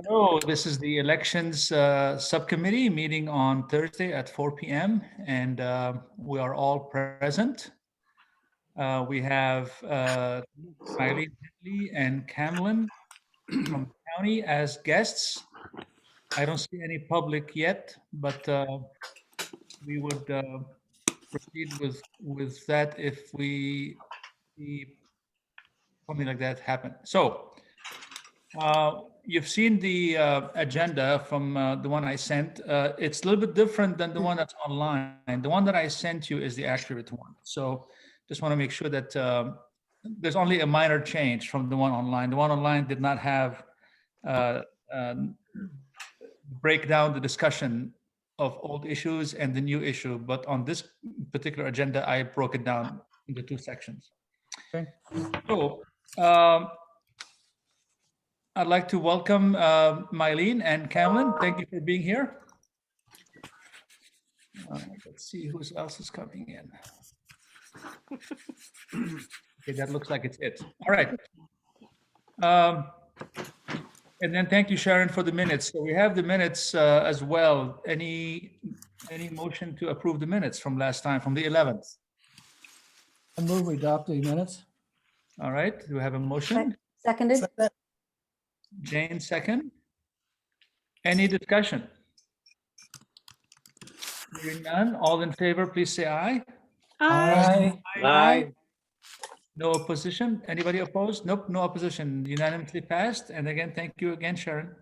Hello, this is the elections subcommittee meeting on Thursday at 4 p.m. and we are all present. We have Eileen Henley and Camlin from the county as guests. I don't see any public yet, but we would proceed with that if we see something like that happen. So you've seen the agenda from the one I sent. It's a little bit different than the one that's online. The one that I sent you is the accurate one. So just want to make sure that there's only a minor change from the one online. The one online did not have break down the discussion of old issues and the new issue, but on this particular agenda, I broke it down into two sections. Okay. So I'd like to welcome Mylene and Camlin. Thank you for being here. Let's see who else is coming in. Okay, that looks like it's it. All right. And then thank you, Sharon, for the minutes. So we have the minutes as well. Any motion to approve the minutes from last time, from the 11th? I move we adopt the minutes. All right. Do we have a motion? Seconded. Jane, second. Any discussion? Hearing none, all in favor, please say aye. Aye. Aye. No opposition? Anybody opposed? Nope, no opposition. Unanimously passed. And again, thank you again, Sharon.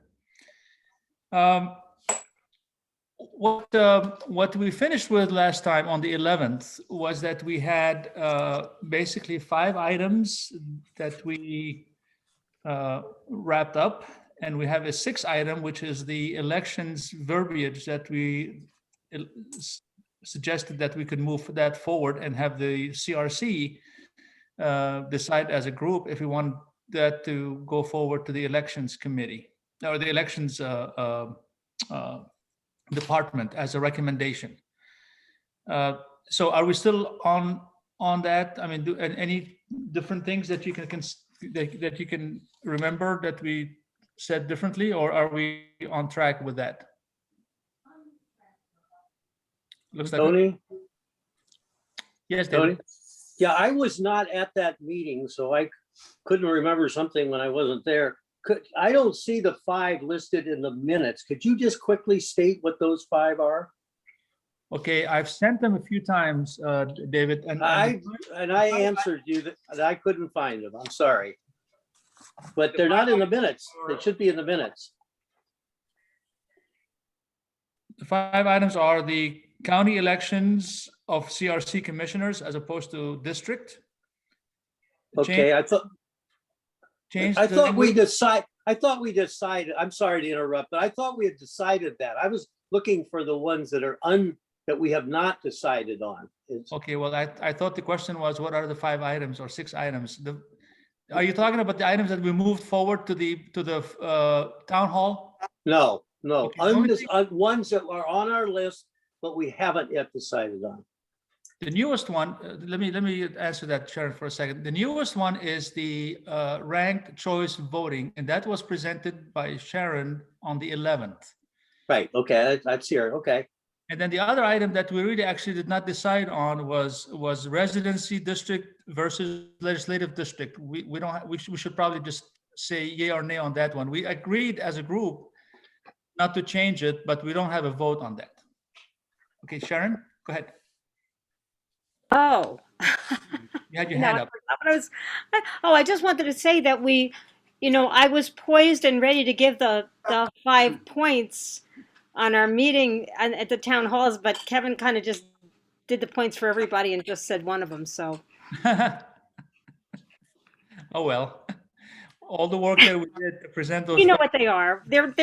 What we finished with last time on the 11th was that we had basically 5 items that we wrapped up, and we have a 6th item, which is the elections verbiage that we suggested that we could move that forward and have the CRC decide as a group if we want that to go forward to the elections committee or the elections department as a recommendation. So are we still on that? I mean, any different things that you that you can remember that we said differently, or are we on track with that? Looks like Tony? yes, David. Tony? Yeah, I was not at that meeting, so I couldn't remember something when I wasn't there. I don't see the 5 listed in the minutes. Could you just quickly state what those 5 are? Okay, I've sent them a few times, David, and I answered you that I couldn't find them. I'm sorry. But they're not in the minutes. They should be in the minutes. the 5 items are the county elections of CRC commissioners as opposed to district. Okay, I thought we decided, I'm sorry to interrupt, but I thought we had decided that. I was looking for the ones that are that we have not decided on. Okay, well, I thought the question was, what are the 5 items or 6 items? Are you talking about the items that we moved forward to the town hall? No, Okay, ones that are on our list, but we haven't yet decided on. The newest one, let me answer that, Sharon, for a second. The newest one is the ranked choice voting, and that was presented by Sharon on the 11th. Right, okay, that's here, okay. And then the other item that we really actually did not decide on was residency district versus legislative district. We should probably just say yay or nay on that one. We agreed as a group not to change it, but we don't have a vote on that. Okay, Sharon, go ahead. Oh. You had your hand up. I just wanted to say that I was poised and ready to give the 5 points on our meeting at the town halls, but Kevin kind of just did the points for everybody and just said one of them, so. Oh, well, all the work that we did to present those. You know what they are. They're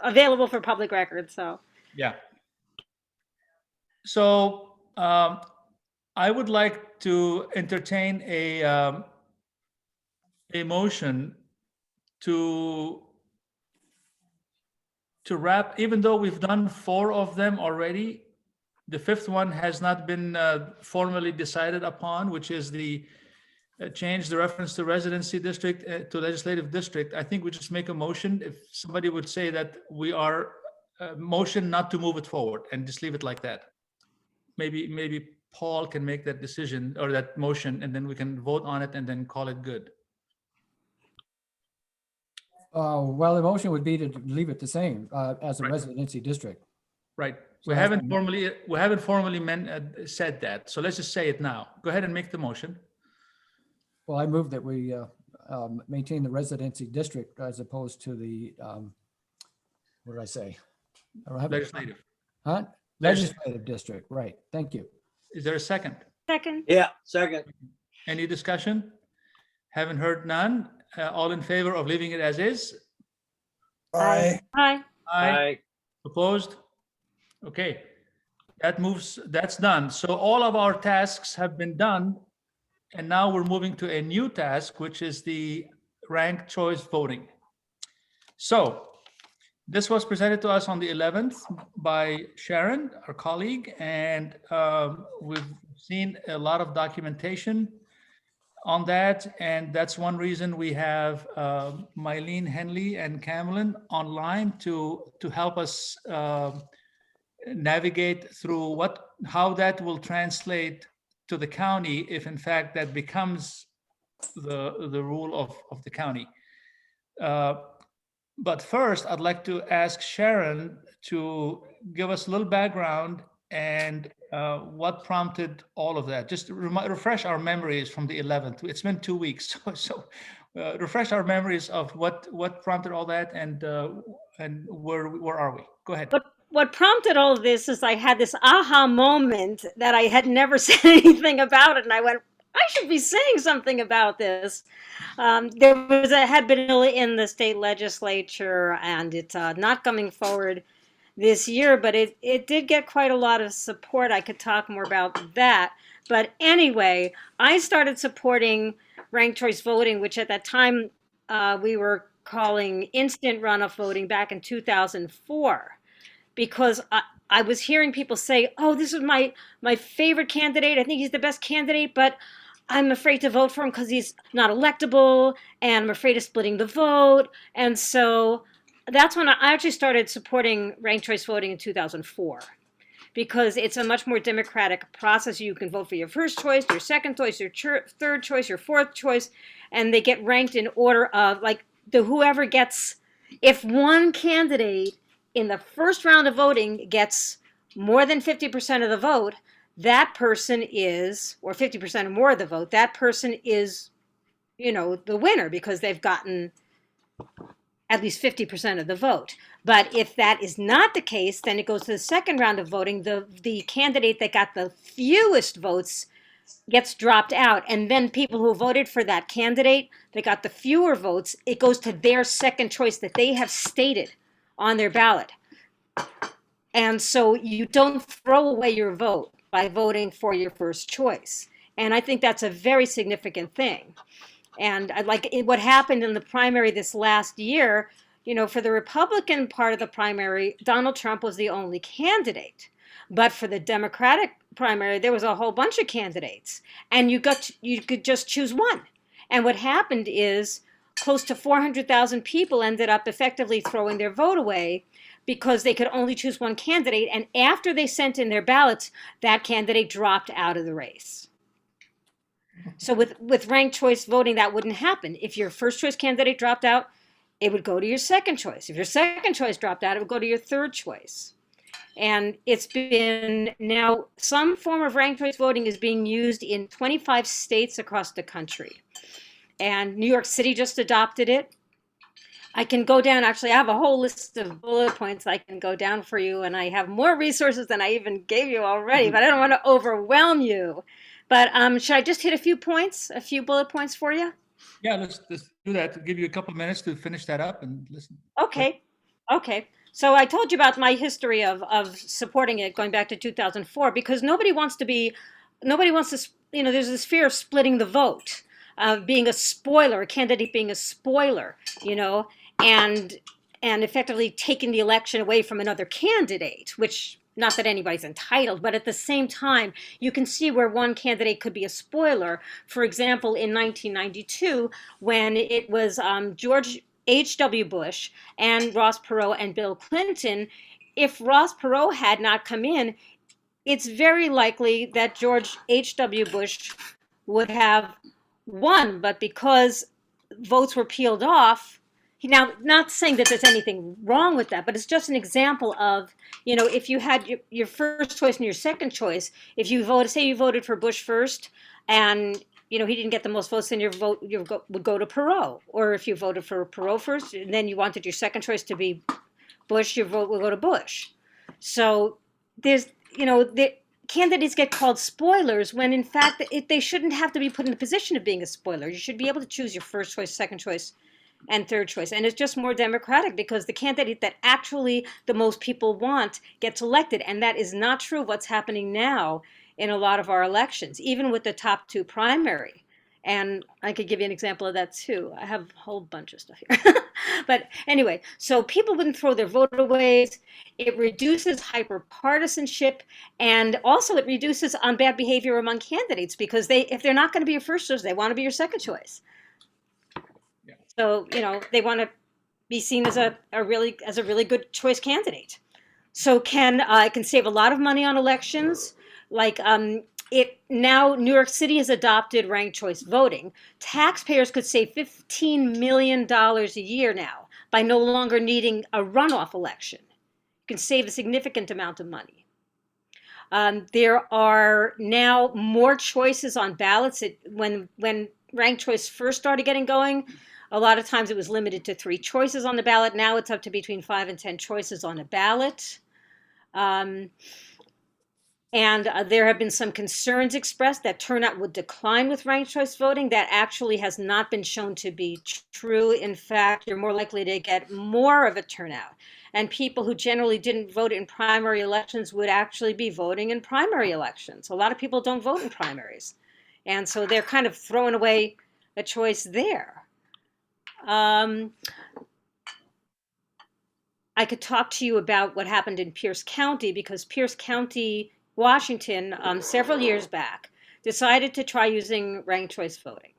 available for public record, so. Yeah. So I would like to entertain a motion to wrap, even though we've done 4 of them already. The 5th one has not been formally decided upon, which is the change the reference to residency district to legislative district, I think we just make a motion. If somebody would say that we are motion not to move it forward and just leave it like that. Maybe Paul can make that decision or that motion, and then we can vote on it and then call it good. Well, the motion would be to leave it the same as a Right. residency district. Right. So We that's haven't fine. formally said that. So let's just say it now. Go ahead and make the motion. Well, I move that we maintain the residency district as opposed to the, what did I say? I don't have it. Legislative. Huh? Legislative district, right. Thank you. Is there a second? Second. Yeah, second. Any discussion? Haven't heard none. All in favor of leaving it as is? Aye. Aye. Aye. Opposed? Okay. That's done. So all of our tasks have been done. And now we're moving to a new task, which is the ranked choice voting. So this was presented to us on the 11th by Sharon, our colleague, and we've seen a lot of documentation on that. And that's one reason we have Mylene Henley and Camlin online to help us navigate through how that will translate to the county if in fact that becomes the rule of the county. But first, I'd like to ask Sharon to give us a little background and what prompted all of that. Just refresh our memories from the 11th. It's been 2 weeks, so refresh our memories of what prompted all that and where are we? Go ahead. What prompted all of this is I had this aha moment that I had never said anything about it, and I went, I should be saying something about this. Had been in the state legislature, and it's not coming forward this year, but it did get quite a lot of support. I could talk more about that. But anyway, I started supporting ranked choice voting, which at that time we were calling instant runoff voting back in 2004. Because I was hearing people say, oh, this is my favorite candidate. I think he's the best candidate, but I'm afraid to vote for him because he's not electable, and I'm afraid of splitting the vote. And so that's when I actually started supporting ranked choice voting in 2004, because it's a much more democratic process. You can vote for your first choice, your second choice, your third choice, your fourth choice, and they get ranked in order of like whoever gets, if one candidate in the first round of voting gets more than 50% of the vote, that person is, or 50% or more of the vote, that person is, the winner because they've gotten at least 50% of the vote. But if that is not the case, then it goes to the second round of voting. The candidate that got the fewest votes gets dropped out. And then people who voted for that candidate that got the fewer votes, it goes to their second choice that they have stated on their ballot. And so you don't throw away your vote by voting for your first choice. And I think that's a very significant thing. And what happened in the primary this last year, for the Republican part of the primary, Donald Trump was the only candidate. But for the Democratic primary, there was a whole bunch of candidates. And you could just choose one. And what happened is close to 400,000 people ended up effectively throwing their vote away because they could only choose one candidate. And after they sent in their ballots, that candidate dropped out of the race. So with ranked choice voting, that wouldn't happen. If your first choice candidate dropped out, it would go to your second choice. If your second choice dropped out, it would go to your third choice. And it's been now, some form of ranked choice voting is being used in 25 states across the country. And New York City just adopted it. I can go down, actually, I have a whole list of bullet points I can go down for you, and I have more resources than I even gave you already, but I don't want to overwhelm you. But should I just hit a few bullet points for you? Yeah, let's do that. Give you a couple of minutes to finish that up and listen. Okay. So I told you about my history of supporting it going back to 2004, because nobody wants to, there's this fear of splitting the vote, being a spoiler, a candidate being a spoiler, and effectively taking the election away from another candidate, which not that anybody's entitled, but at the same time, you can see where one candidate could be a spoiler. For example, in 1992, when it was George H.W. Bush and Ross Perot and Bill Clinton, if Ross Perot had not come in, it's very likely that George H.W. Bush would have won, but because votes were peeled off, now, not saying that there's anything wrong with that, but it's just an example of, if you had your first choice and your second choice, if you voted, say you voted for Bush first and, he didn't get the most votes, then your vote would go to Perot. Or if you voted for Perot first and then you wanted your second choice to be Bush, your vote will go to Bush. So there's, the candidates get called spoilers when in fact they shouldn't have to be put in the position of being a spoiler. You should be able to choose your first choice, second choice, and third choice. And it's just more democratic because the candidate that actually the most people want gets elected. And that is not true of what's happening now in a lot of our elections, even with the top two primary. And I could give you an example of that too. I have a whole bunch of stuff here. But anyway, so people wouldn't throw their vote away. It reduces hyper-partisanship, and also it reduces on bad behavior among candidates because if they're not going to be your first choice, they want to be your second choice. So, they want to be seen as a really good choice candidate. So it can save a lot of money on elections. Like now New York City has adopted ranked choice voting. Taxpayers could save $15 million a year now by no longer needing a runoff election. You can save a significant amount of money. There are now more choices on ballots. When ranked choice first started getting going, a lot of times it was limited to 3 choices on the ballot. Now it's up to between 5 and 10 choices on a ballot. And there have been some concerns expressed that turnout would decline with ranked choice voting. That actually has not been shown to be true. In fact, you're more likely to get more of a turnout. And people who generally didn't vote in primary elections would actually be voting in primary elections. A lot of people don't vote in primaries. And so they're kind of throwing away a choice there. I could talk to you about what happened in Pierce County because Pierce County, Washington, several years back, decided to try using ranked choice voting.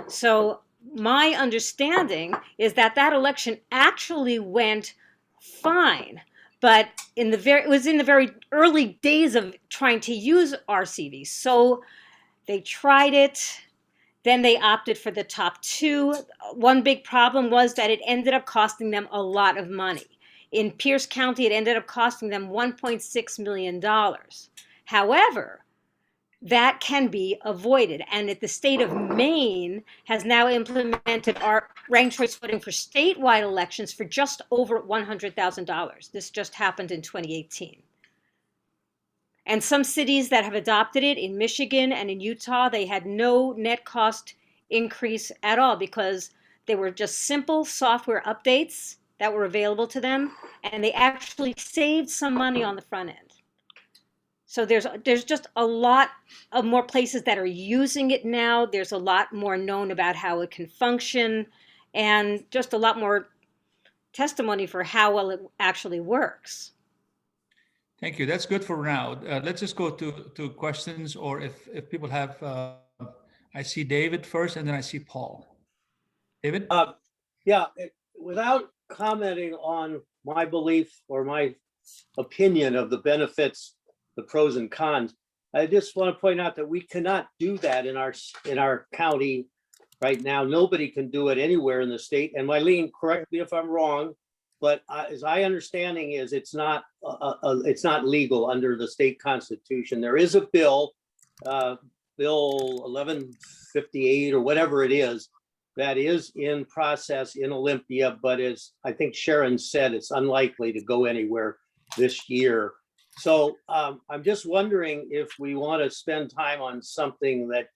So my understanding is that election actually went fine, but it was in the very early days of trying to use RCV. So they tried it. Then they opted for the top 2. One big problem was that it ended up costing them a lot of money. In Pierce County, it ended up costing them $1.6 million. However, that can be avoided. And the state of Maine has now implemented our ranked choice voting for statewide elections for just over $100,000. This just happened in 2018. And some cities that have adopted it, in Michigan and in Utah, they had no net cost increase at all because they were just simple software updates that were available to them, and they actually saved some money on the front end. So there's just a lot of more places that are using it now. There's a lot more known about how it can function, and just a lot more testimony for how well it actually works. Thank you. That's good for now. Let's just go to questions, or if people have, I see David first, and then I see Paul. David? Yeah, without commenting on my belief or my opinion of the benefits, the pros and cons, I just want to point out that we cannot do that in our county right now. Nobody can do it anywhere in the state. And Mylene, correct me if I'm wrong, but as I understanding is it's not legal under the state constitution. There is a bill, Bill 1158 or whatever it is, that is in process in Olympia, but as I think Sharon said, it's unlikely to go anywhere this year. So I'm just wondering if we want to spend time on something that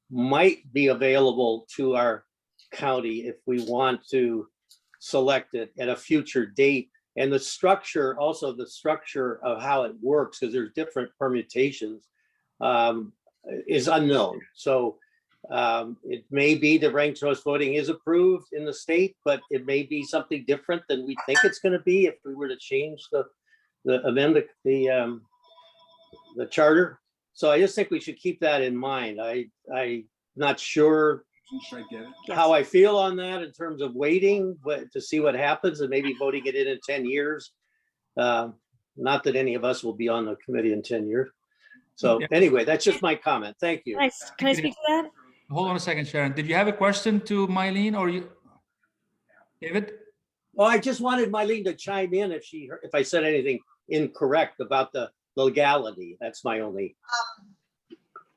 might be available to our county if we want to select it at a future date. And the structure, also the structure of how it works, because there's different permutations, is unknown. So it may be that ranked choice voting is approved in the state, but it may be something different than we think it's going to be if we were to change amend the the charter. So I just think we should keep that in mind. I'm not sure how I feel on that in terms of waiting to see what happens and maybe voting it in 10 years. Not that any of us will be on the committee in 10 years. So anyway, that's just my comment. Thank you. Can I speak to that? Hold on a second, Sharon. Did you have a question to Mylene or you, David? Well, I just wanted Mylene to chime in if I said anything incorrect about the legality. That's my only.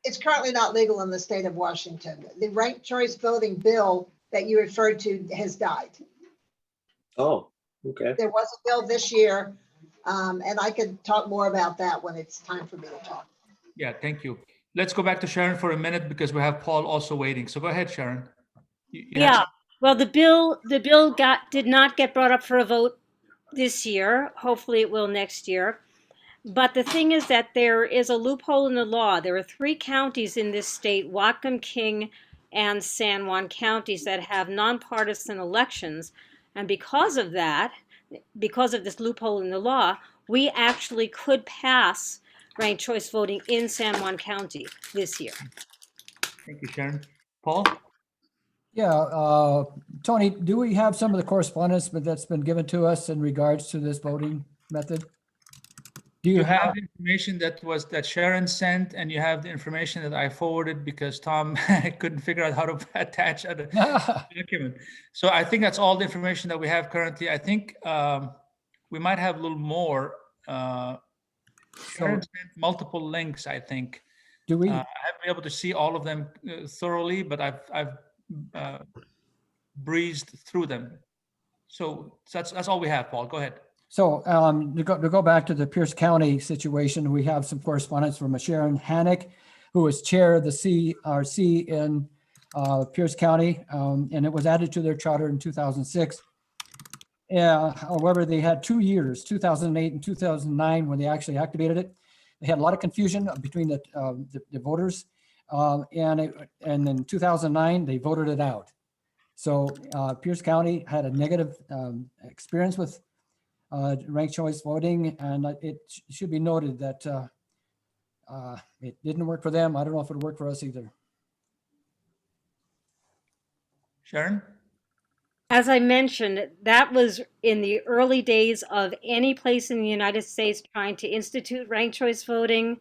It's currently not legal in the state of Washington. The ranked choice voting bill that you referred to has died. Oh, okay. There was a bill this year, and I could talk more about that when it's time for me to talk. Yeah, thank you. Let's go back to Sharon for a minute because we have Paul also waiting. So go ahead, Sharon. Yeah. Well, the bill did not get brought up for a vote this year. Hopefully it will next year. But the thing is that there is a loophole in the law. There are 3 counties in this state, Whatcom, King, and San Juan counties, that have nonpartisan elections. And because of that, because of this loophole in the law, we actually could pass ranked choice voting in San Juan County this year. Thank you, Sharon. Paul? Yeah, Tony, do we have some of the correspondence that's been given to us in regards to this voting method? Do You have the information that Sharon sent, and you have the information that I forwarded because Tom couldn't figure out how to attach a document. So I think that's all the information that we have currently. I think we might have a little more. Sharon sent multiple links, I think. Do we? I haven't been able to see all of them thoroughly, but I've breezed through them. So that's all we have, Paul. Go ahead. So to go back to the Pierce County situation, we have some correspondence from Sharon Hannick, who was chair of the CRC in Pierce County, and it was added to their charter in 2006. However, they had 2 years, 2008 and 2009, when they actually activated it. They had a lot of confusion between the voters, and in 2009, they voted it out. So Pierce County had a negative experience with ranked choice voting, and it should be noted that it didn't work for them. I don't know if it would work for us either. Sharon? As I mentioned, that was in the early days of any place in the United States trying to institute ranked choice voting.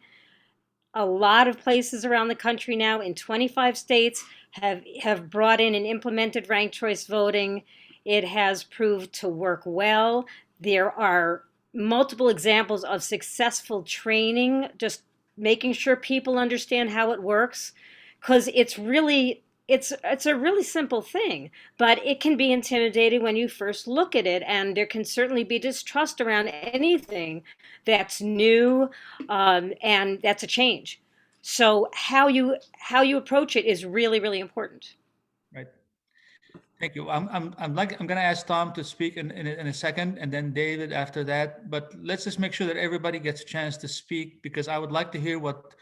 A lot of places around the country now in 25 states have brought in and implemented ranked choice voting. It has proved to work well. There are multiple examples of successful training, just making sure people understand how it works, because it's a really simple thing, but it can be intimidating when you first look at it, and there can certainly be distrust around anything that's new, and that's a change. So how you approach it is really, really important. Right. Thank you. I'm going to ask Tom to speak in a second, and then David after that. But let's just make sure that everybody gets a chance to speak, because I would like to hear what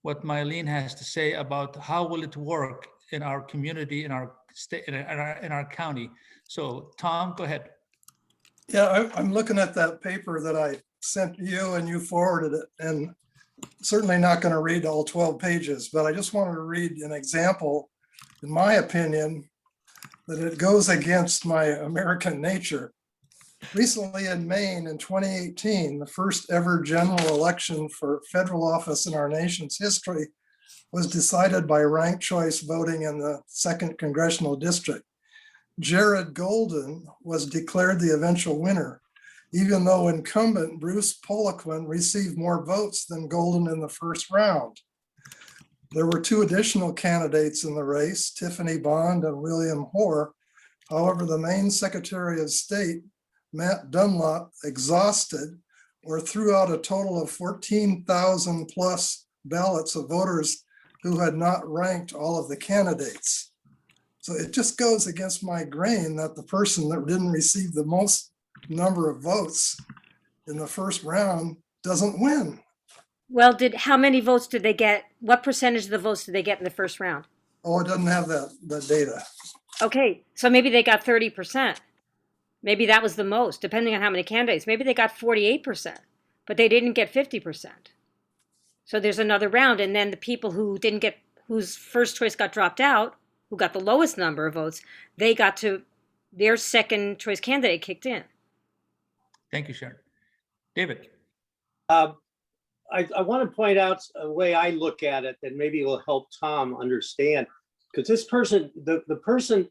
Mylene has to say about how will it work in our community, in our state, in our county. So Tom, go ahead. Yeah, I'm looking at that paper that I sent you and you forwarded it, and certainly not going to read all 12 pages, but I just wanted to read an example, in my opinion, that it goes against my American nature. Recently in Maine in 2018, the first ever general election for federal office in our nation's history was decided by ranked choice voting in the 2nd Congressional District. Jared Golden was declared the eventual winner, even though incumbent Bruce Poliquin received more votes than Golden in the first round. There were 2 additional candidates in the race, Tiffany Bond and William Hoare. However, the Maine Secretary of State, Matt Dunlop, exhausted or threw out a total of 14,000 plus ballots of voters who had not ranked all of the candidates. So it just goes against my grain that the person that didn't receive the most number of votes in the first round doesn't win. Well, how many votes did they get? What percentage of the votes did they get in the first round? Oh, it doesn't have that data. Okay, so maybe they got 30%. Maybe that was the most, depending on how many candidates. Maybe they got 48%, but they didn't get 50%. So there's another round, and then the people who didn't get, whose first choice got dropped out, who got the lowest number of votes, they got to, their second choice candidate kicked in. Thank you, Sharon. David. I want to point out a way I look at it that maybe will help Tom understand, because this person, the person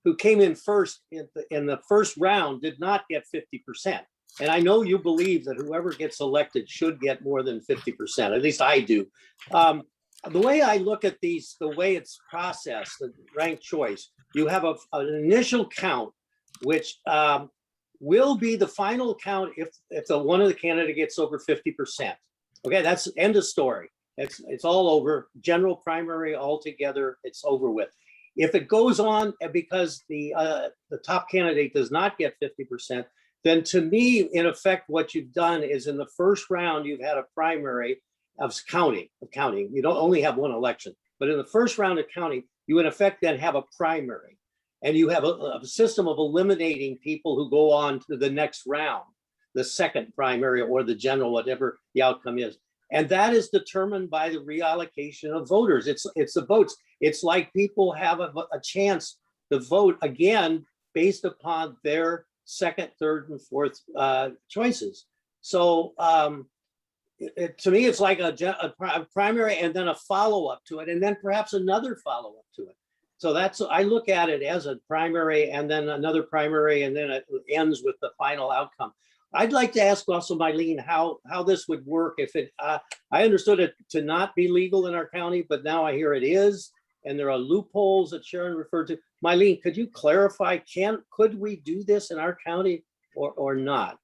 who came in first in the first round did not get 50%. And I know you believe that whoever gets elected should get more than 50%, at least I do. The way I look at these, the way it's processed, the ranked choice, you have an initial count, which will be the final count if one of the candidate gets over 50%. Okay, that's end of story. It's all over. General primary altogether, it's over with. If it goes on because the top candidate does not get 50%, then to me, in effect, what you've done is in the first round, you've had a primary of counting. You don't only have one election, but in the first round of counting, you in effect then have a primary. And you have a system of eliminating people who go on to the next round, the second primary or the general, whatever the outcome is. And that is determined by the reallocation of voters. It's the votes. It's like people have a chance to vote again based upon their second, third, and fourth choices. So to me, it's like a primary and then a follow-up to it, and then perhaps another follow-up to it. So I look at it as a primary and then another primary, and then it ends with the final outcome. I'd like to ask also Mylene how this would work if it, I understood it to not be legal in our county, but now I hear it is, and there are loopholes that Sharon referred to. Mylene, could you clarify, could we do this in our county or not?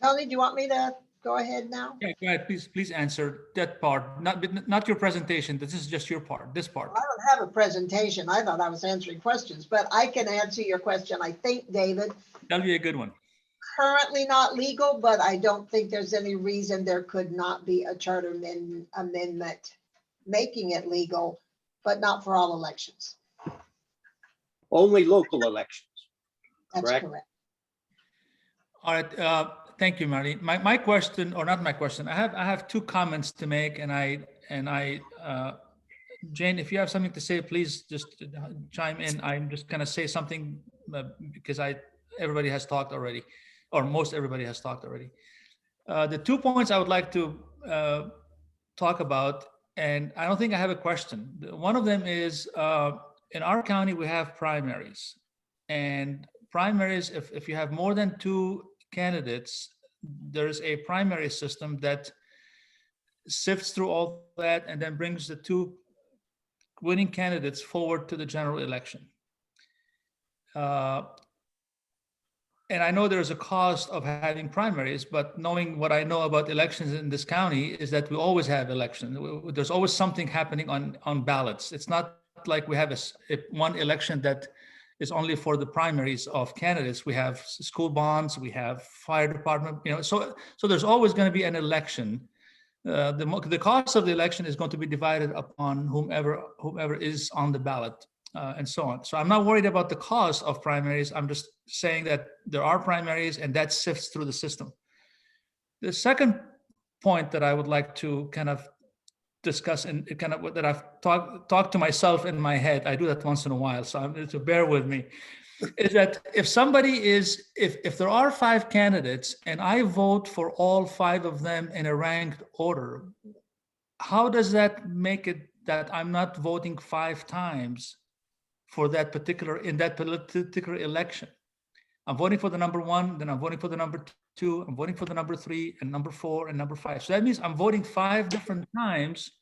Tony, do you want me to go ahead now? Yeah, go ahead. Please answer that part. Not your presentation. This is just your part. This part. I don't have a presentation. I thought I was answering questions, but I can answer your question, I think, David. That'll be a good one. Currently not legal, but I don't think there's any reason there could not be a charter amendment making it legal, but not for all elections. Only local elections. That's correct. All right. Thank you, Marlene. My question, or not my question, I have two comments to make, and I Jane, if you have something to say, please just chime in. I'm just gonna say something because everybody has talked already, or most everybody has talked already. The 2 points I would like to talk about, and I don't think I have a question. One of them is in our county we have primaries, and primaries, if you have more than 2 candidates, there's a primary system that sifts through all that and then brings the 2 winning candidates forward to the general election. And I know there's a cost of having primaries, but knowing what I know about elections in this county is that we always have elections. There's always something happening on ballots. It's not like we have one election that is only for the primaries of candidates. We have school bonds, we have fire department, so there's always going to be an election. The cost of the election is going to be divided upon whomever is on the ballot, and so on. So I'm not worried about the cost of primaries. I'm just saying that there are primaries and that sifts through the system. The second point that I would like to kind of discuss and kind of that I've talked to myself in my head, I do that once in a while, so bear with me, is that if there are 5 candidates and I vote for all 5 of them in a ranked order, how does that make it that I'm not voting 5 times for that particular election? I'm voting for the number 1, then I'm voting for the number 2, I'm voting for the number 3 and number 4 and number 5. So that means I'm voting 5 different times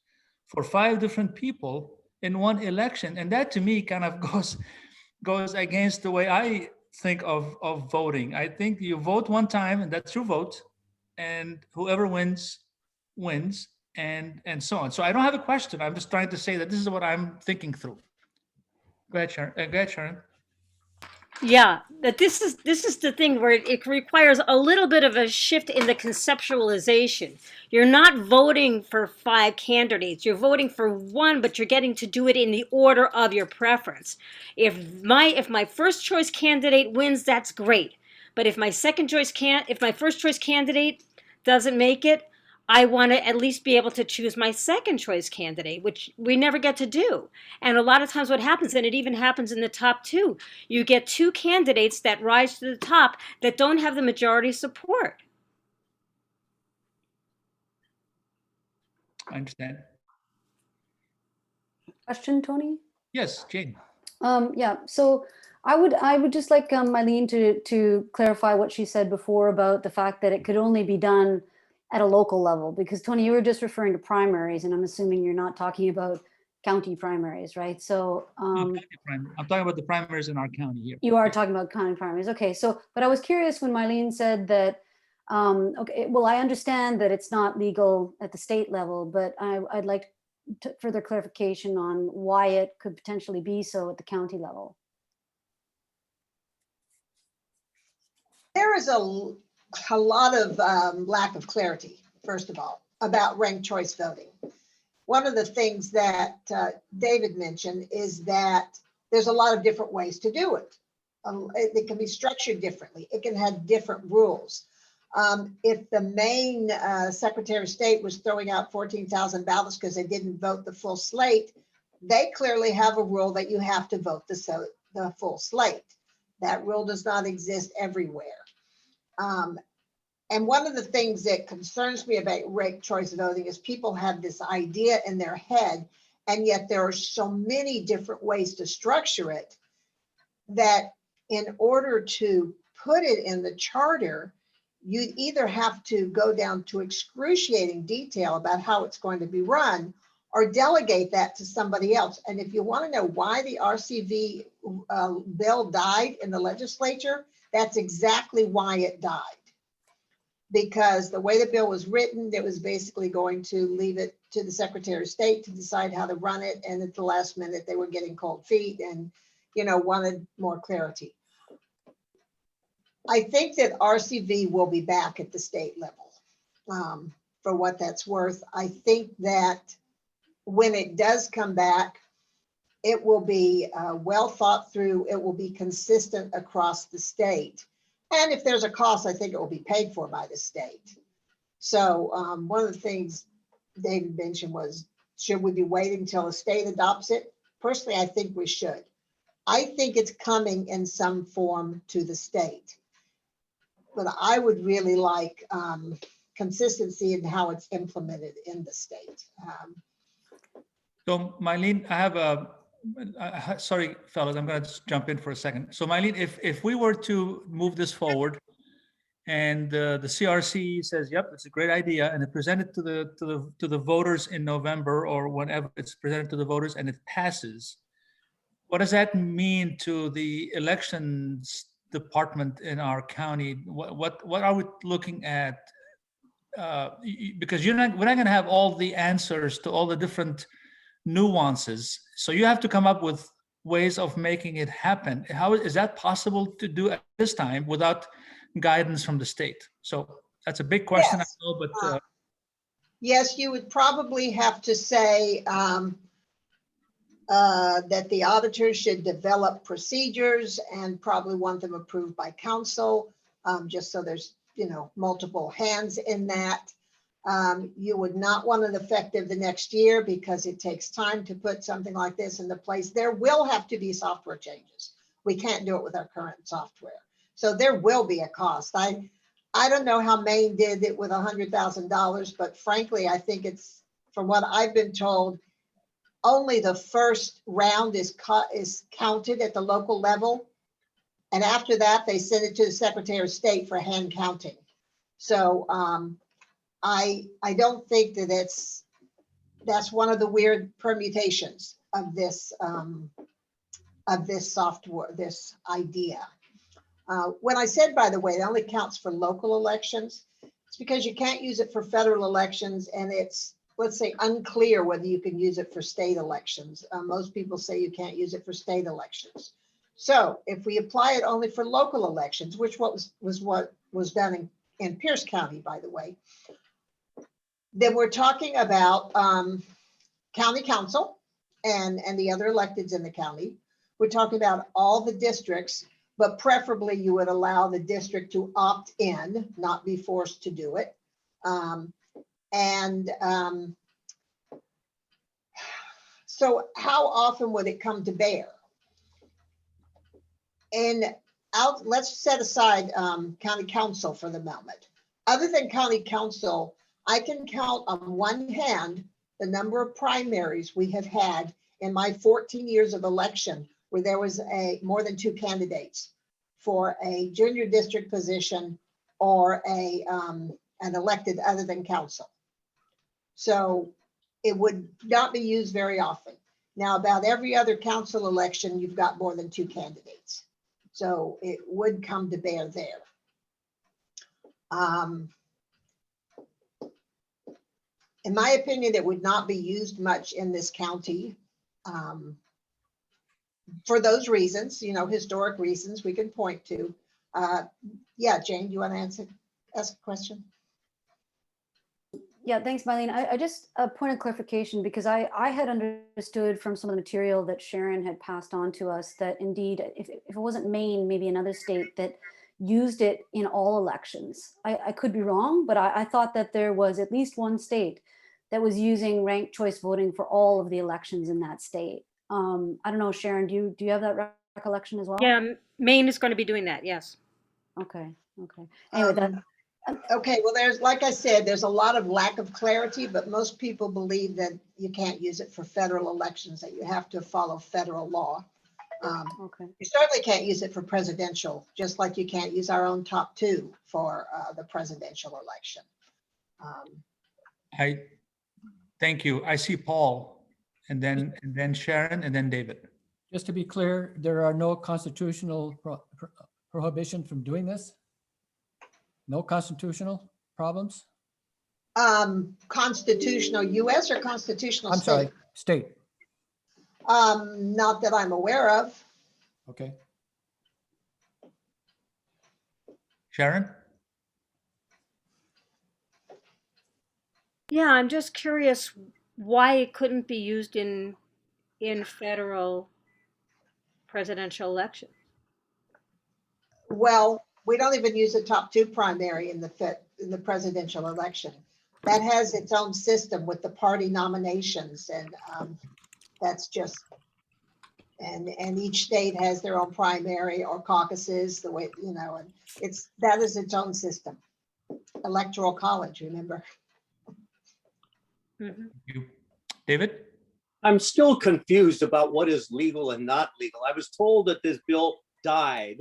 for 5 different people in one election. And that to me kind of goes against the way I think of voting. I think you vote one time and that's your vote, and whoever wins, and so on. So I don't have a question. I'm just trying to say that this is what I'm thinking through. Go ahead, Sharon. Yeah, that this is the thing where it requires a little bit of a shift in the conceptualization. You're not voting for 5 candidates. You're voting for 1, but you're getting to do it in the order of your preference. If my first choice candidate wins, that's great. But if my first choice candidate doesn't make it, I want to at least be able to choose my second choice candidate, which we never get to do. And a lot of times what happens, and it even happens in the top two, you get two candidates that rise to the top that don't have the majority support. I understand. Question, Tony? Yes, Jane. Yeah, so I would just like Mylene to clarify what she said before about the fact that it could only be done at a local level, because Tony, you were just referring to primaries, and I'm assuming you're not talking about county primaries, right? So I'm talking about the primaries in our county here. you are talking about county primaries. Okay, so, but I was curious when Mylene said that, okay, well, I understand that it's not legal at the state level, but I'd like further clarification on why it could potentially be so at the county level. There is a lot of lack of clarity, first of all, about ranked choice voting. One of the things that David mentioned is that there's a lot of different ways to do it. It can be structured differently. It can have different rules. If the Maine Secretary of State was throwing out 14,000 ballots because they didn't vote the full slate, they clearly have a rule that you have to vote the full slate. That rule does not exist everywhere. And one of the things that concerns me about ranked choice voting is people have this idea in their head, and yet there are so many different ways to structure it that in order to put it in the charter, you either have to go down to excruciating detail about how it's going to be run or delegate that to somebody else. And if you want to know why the RCV bill died in the legislature, that's exactly why it died. Because the way the bill was written, it was basically going to leave it to the Secretary of State to decide how to run it. And at the last minute, they were getting cold feet and, wanted more clarity. I think that RCV will be back at the state level, for what that's worth. I think that when it does come back, it will be well thought through. It will be consistent across the state. And if there's a cost, I think it will be paid for by the state. So one of the things David mentioned was, should we be waiting until the state adopts it? Personally, I think we should. I think it's coming in some form to the state. But I would really like consistency in how it's implemented in the state. So Mylene, I have sorry, fellas, I'm going to just jump in for a second. So Mylene, if we were to move this forward and the CRC says, yep, it's a great idea, and it presented to the voters in November or whenever it's presented to the voters and it passes, what does that mean to the elections department in our county? What are we looking at? Because we're not going to have all the answers to all the different nuances. So you have to come up with ways of making it happen. How is that possible to do at this time without guidance from the state? So that's a big question, Yes. I know, but yes, you would probably have to say that the auditors should develop procedures and probably want them approved by council, just so there's multiple hands in that. You would not want it effective the next year because it takes time to put something like this into place. There will have to be software changes. We can't do it with our current software. So there will be a cost. I don't know how Maine did it with $100,000, but frankly, I think it's, from what I've been told, only the first round is counted at the local level. And after that, they send it to the Secretary of State for hand counting. So I don't think that that's one of the weird permutations of this software, this idea. When I said, by the way, it only counts for local elections, it's because you can't use it for federal elections, and it's, let's say, unclear whether you can use it for state elections. Most people say you can't use it for state elections. So if we apply it only for local elections, which what was done in Pierce County, by the way, then we're talking about county council and the other electeds in the county. We're talking about all the districts, but preferably you would allow the district to opt in, not be forced to do it. And so how often would it come to bear? And let's set aside county council for the moment. Other than county council, I can count on one hand the number of primaries we have had in my 14 years of election where there was more than 2 candidates for a junior district position or an elected other than council. So it would not be used very often. Now, about every other council election, you've got more than 2 candidates. So it would come to bear there. In my opinion, it would not be used much in this county for those reasons, you know, historic reasons we can point to. Yeah, Jane, do you want to ask a question? Yeah, thanks, Mylene. I just a point of clarification, because I had understood from some of the material that Sharon had passed on to us that indeed, if it wasn't Maine, maybe another state that used it in all elections. I could be wrong, but I thought that there was at least one state that was using ranked choice voting for all of the elections in that state. I don't know, Sharon, do you have that recollection as well? Yeah, Maine is going to be doing that. Yes. Okay. Anyway, okay, well, there's, like I said, there's a lot of lack of clarity, but most people believe that you can't use it for federal elections, that you have to follow federal law. okay. You certainly can't use it for presidential, just like you can't use our own top 2 for the presidential election. Thank you. I see Paul, and then Sharon, and then David. Just to be clear, there are no constitutional prohibition from doing this? No constitutional problems? Constitutional US or constitutional I'm state? sorry, state. Not that I'm aware of. Okay. Sharon? Yeah, I'm just curious why it couldn't be used in federal presidential elections. Well, we don't even use a top 2 primary in the presidential election. That has its own system with the party nominations, and that's just, and each state has their own primary or caucuses, the way, you know, and that is its own system. Electoral college, remember? Mm-hmm. You, David? I'm still confused about what is legal and not legal. I was told that this bill died,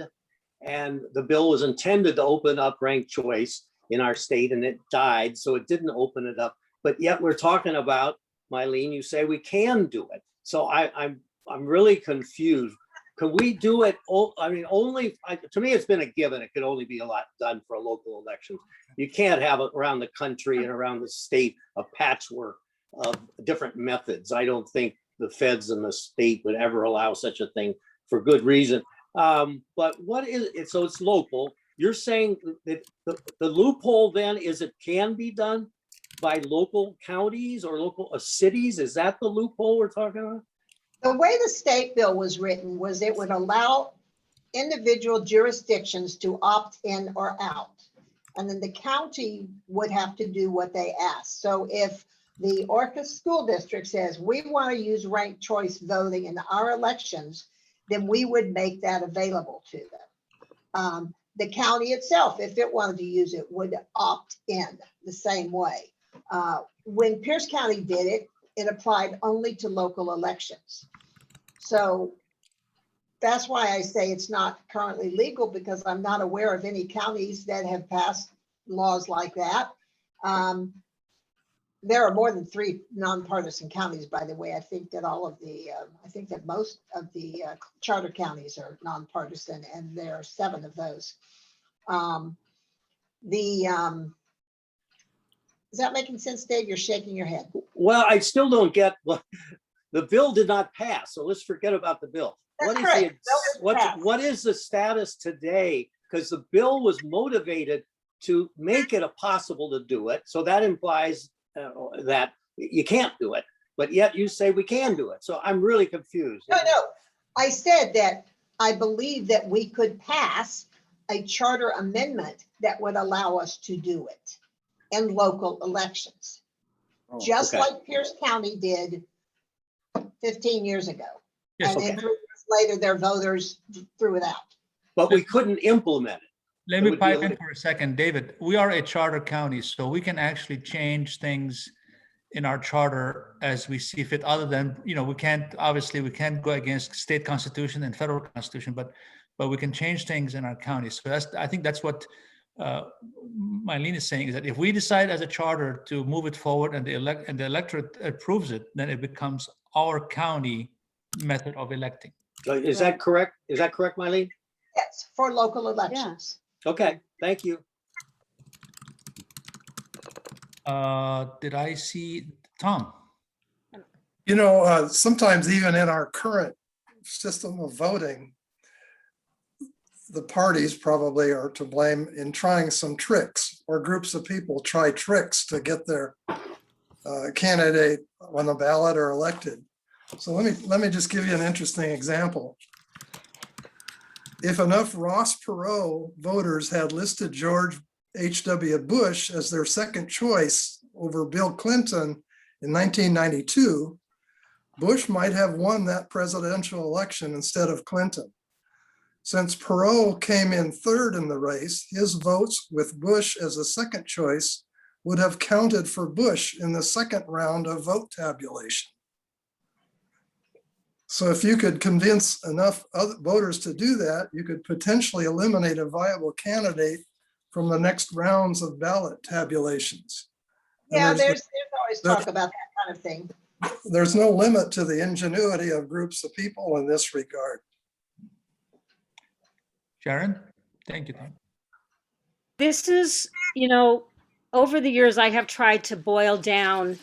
and the bill was intended to open up ranked choice in our state, and it died, so it didn't open it up. But yet we're talking about, Mylene, you say we can do it. So I'm really confused. Can we do it? I mean, to me, it's been a given. It could only be a lot done for a local elections. You can't have it around the country and around the state a patchwork of different methods. I don't think the feds and the state would ever allow such a thing for good reason. But what is it? So it's local. You're saying that the loophole then is it can be done by local counties or local cities? Is that the loophole we're talking about? The way the state bill was written was it would allow individual jurisdictions to opt in or out. And then the county would have to do what they ask. So if the Orcas School District says, we want to use ranked choice voting in our elections, then we would make that available to them. The county itself, if it wanted to use it, would opt in the same way. When Pierce County did it, it applied only to local elections. So that's why I say it's not currently legal, because I'm not aware of any counties that have passed laws like that. There are more than 3 nonpartisan counties, by the way. I think that I think that most of the charter counties are nonpartisan, and there are 7 of those. Is that making sense, Dave? You're shaking your head. Well, I still don't get what the bill did not pass. So let's forget about the bill. That's correct. What is the status today? Because the bill was motivated to make it possible to do it. So that implies that you can't do it, but yet you say we can do it. So I'm really confused. No, I said that I believe that we could pass a charter amendment that would allow us to do it in local elections. just okay. like Pierce County did 15 years ago. Yes, And okay. then 3 years later, their voters threw it out. But we couldn't implement it. Let It me would be pipe in illegal. for a second. David, we are a charter county, so we can actually change things in our charter as we see fit, other than, obviously we can't go against state constitution and federal constitution, but we can change things in our county. So I think that's what Mylene is saying, is that if we decide as a charter to move it forward and the electorate approves it, then it becomes our county method of electing. Is that correct? Is that correct, Mylene? Yes, for local elections. Okay, thank you. Did I see Tom? Sometimes even in our current system of voting, the parties probably are to blame in trying some tricks, or groups of people try tricks to get their candidate on the ballot or elected. So let me just give you an interesting example. If enough Ross Perot voters had listed George H.W. Bush as their second choice over Bill Clinton in 1992, Bush might have won that presidential election instead of Clinton. Since Perot came in third in the race, his votes with Bush as a second choice would have counted for Bush in the second round of vote tabulation. So if you could convince enough other voters to do that, you could potentially eliminate a viable candidate from the next rounds of ballot tabulations. Yeah, there's always talk about that kind of thing. There's no limit to the ingenuity of groups of people in this regard. Sharon? Thank you, Tom. This is, over the years, I have tried to boil down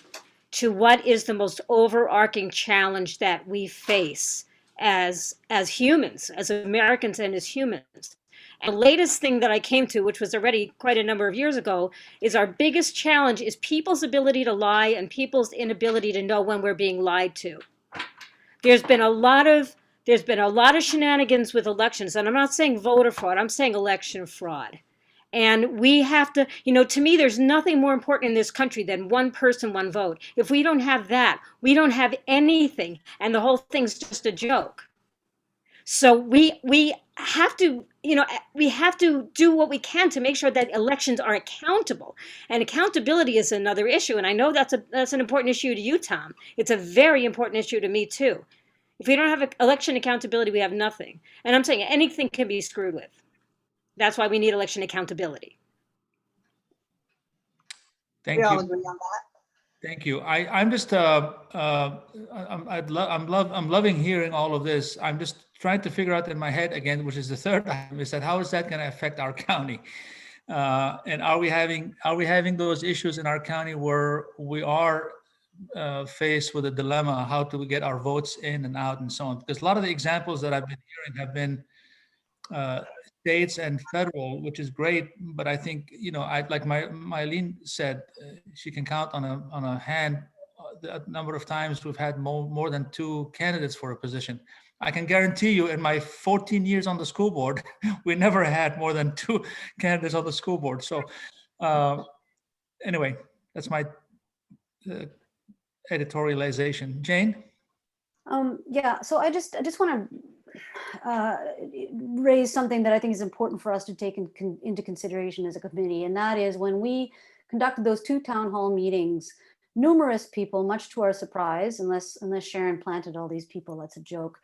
to what is the most overarching challenge that we face as humans, as Americans and as humans. And the latest thing that I came to, which was already quite a number of years ago, is our biggest challenge is people's ability to lie and people's inability to know when we're being lied to. There's been a lot of shenanigans with elections, and I'm not saying voter fraud, I'm saying election fraud. And we have to, to me, there's nothing more important in this country than one person, one vote. If we don't have that, we don't have anything, and the whole thing's just a joke. So we have to, we have to do what we can to make sure that elections are accountable. And accountability is another issue. And I know that's an important issue to you, Tom. It's a very important issue to me, too. If we don't have election accountability, we have nothing. And I'm saying anything can be screwed with. That's why we need election accountability. Thank We all you. agree on that. Thank you. I'm just I'm loving hearing all of this. I'm just trying to figure out in my head again, which is the third item, is that how is that going to affect our county? And are we having those issues in our county where we are faced with a dilemma? How do we get our votes in and out and so on? Because a lot of the examples that I've been hearing have been states and federal, which is great, but I think like Mylene said, she can count on a hand the number of times we've had more than two candidates for a position. I can guarantee you, in my 14 years on the school board, we never had more than two candidates on the school board. So anyway, that's my editorialization. Jane? Yeah, so I just want to raise something that I think is important for us to take into consideration as a committee, and that is when we conducted those two town hall meetings, numerous people, much to our surprise, unless Sharon planted all these people, that's a joke.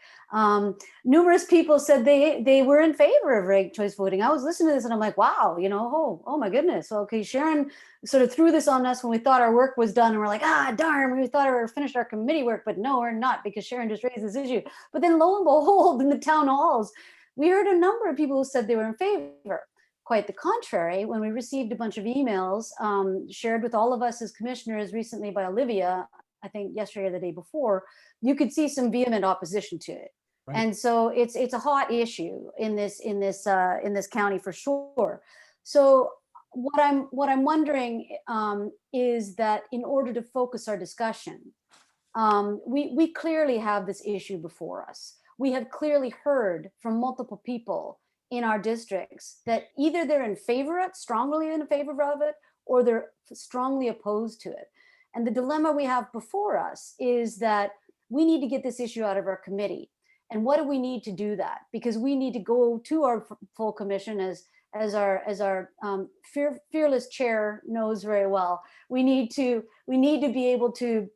Numerous people said they were in favor of ranked choice voting. I was listening to this and I'm like, wow, oh my goodness. Okay, Sharon sort of threw this on us when we thought our work was done, and we're like, darn, we thought we finished our committee work, but no, we're not, because Sharon just raised this issue. But then lo and behold, in the town halls, we heard a number of people who said they were in favor. Quite the contrary, when we received a bunch of emails shared with all of us as commissioners recently by Olivia, I think yesterday or the day before, you could see some vehement opposition to it. Right. And so it's a hot issue in this county for sure. So what I'm wondering is that in order to focus our discussion, we clearly have this issue before us. We have clearly heard from multiple people in our districts that either they're in favor of it, strongly in favor of it, or they're strongly opposed to it. And the dilemma we have before us is that we need to get this issue out of our committee. And what do we need to do that? Because we need to go to our full commission, as our fearless chair knows very well. We need to be able to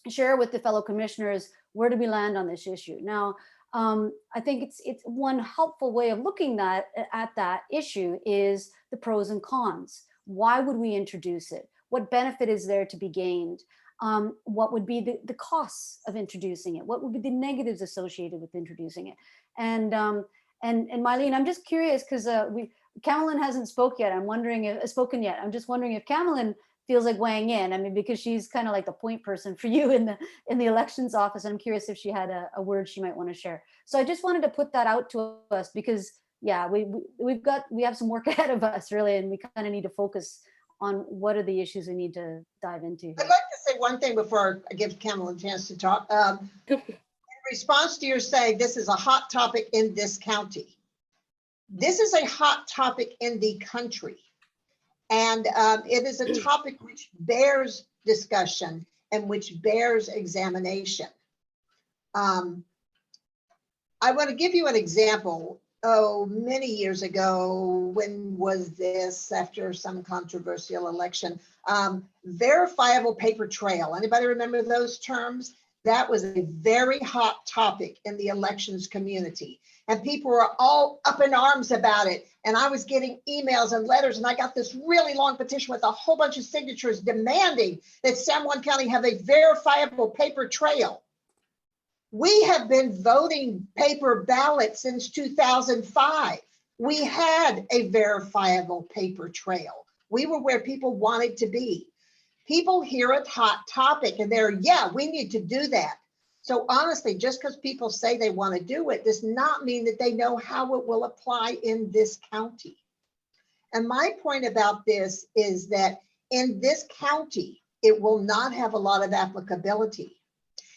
share with the fellow commissioners, where do we land on this issue? Now, I think it's one helpful way of looking at that issue is the pros and cons. Why would we introduce it? What benefit is there to be gained? What would be the costs of introducing it? What would be the negatives associated with introducing it? And Mylene, I'm just curious because Camelin hasn't spoken yet. I'm just wondering if Camelin feels like weighing in. I mean, because she's kind of like the point person for you in the elections office. I'm curious if she had a word she might want to share. So I just wanted to put that out to us because, yeah, we have some work ahead of us really, and we kind of need to focus on what are the issues we need to dive into. I'd like to say one thing before I give Campbell a chance to talk. In response to your saying this is a hot topic in this county, this is a hot topic in the country. And it is a topic which bears discussion and which bears examination. I want to give you an example. Oh, many years ago, when was this? After some controversial election, verifiable paper trail. Anybody remember those terms? That was a very hot topic in the elections community. And people were all up in arms about it. And I was getting emails and letters, and I got this really long petition with a whole bunch of signatures demanding that San Juan County have a verifiable paper trail. We have been voting paper ballots since 2005. We had a verifiable paper trail. We were where people wanted to be. People hear a hot topic and they're, yeah, we need to do that. So honestly, just because people say they want to do it does not mean that they know how it will apply in this county. And my point about this is that in this county, it will not have a lot of applicability.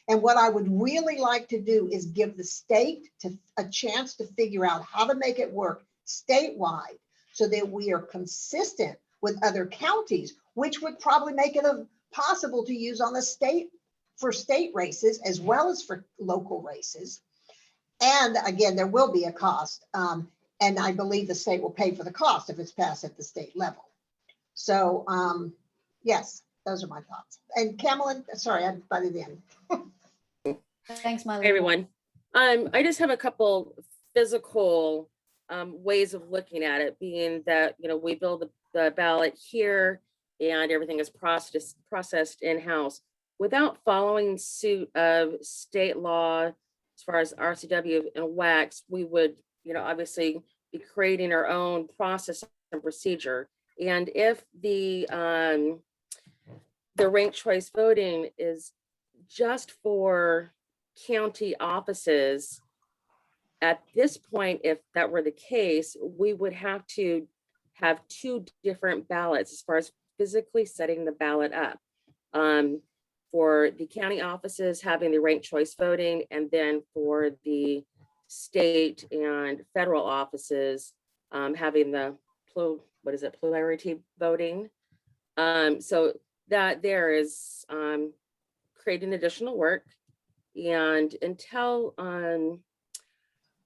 And what I would really like to do is give the state a chance to figure out how to make it work statewide so that we are consistent with other counties, which would probably make it possible to use on the state for state races as well as for local races. And again, there will be a cost. And I believe the state will pay for the cost if it's passed at the state level. So yes, those are my thoughts. And Camelin, sorry, I butted in. Thanks, Mylene. Hey, everyone. I just have a couple physical ways of looking at it, being that, you know, we build the ballot here and everything is processed in-house without following suit of state law as far as RCW and WACs. We would, you know, obviously be creating our own process and procedure. And if the ranked choice voting is just for county offices, at this point, if that were the case, we would have to have two different ballots as far as physically setting the ballot up. For the county offices having the ranked choice voting, and then for the state and federal offices having the plurality voting. So that there is creating additional work. And until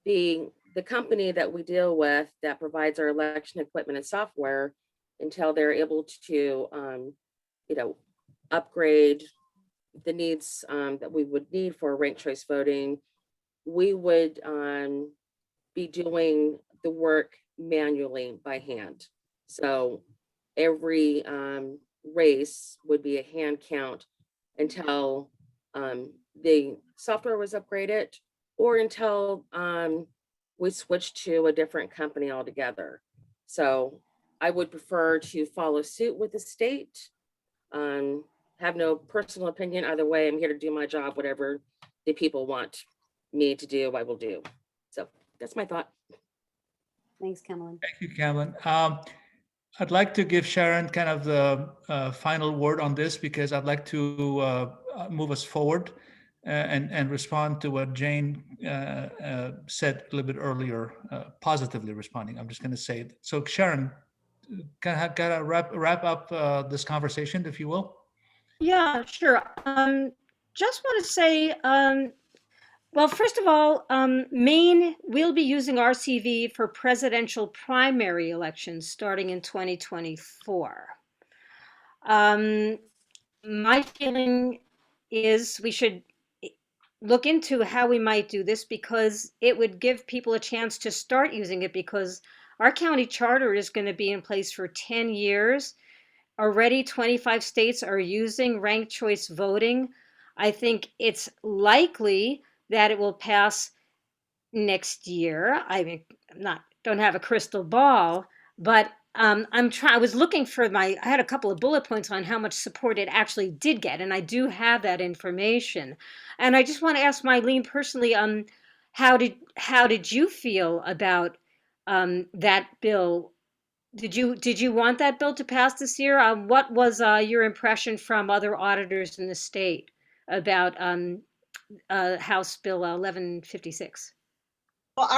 the company that we deal with that provides our election equipment and software, until they're able to, you know, upgrade the needs that we would need for ranked choice voting, we would be doing the work manually by hand. So every race would be a hand count until the software was upgraded, or until we switched to a different company altogether. So I would prefer to follow suit with the state. Have no personal opinion either way. I'm here to do my job. Whatever the people want me to do, I will do. So that's my thought. Thanks, Camelin. Thank you, Camelin. I'd like to give Sharon kind of the final word on this, because I'd like to move us forward and respond to what Jane said a little bit earlier, positively responding. I'm just going to say it. So Sharon, kind of wrap up this conversation, if you will. Yeah, sure. Just want to say, well, first of all, Maine will be using RCV for presidential primary elections starting in 2024. My feeling is we should look into how we might do this because it would give people a chance to start using it because our county charter is going to be in place for 10 years. Already 25 states are using ranked choice voting. I think it's likely that it will pass next year. I mean, don't have a crystal ball, but I was looking for I had a couple of bullet points on how much support it actually did get, and I do have that information. And I just want to ask Mylene personally, how did you feel about that bill? Did you want that bill to pass this year? What was your impression from other auditors in the state about House Bill 1156? Well,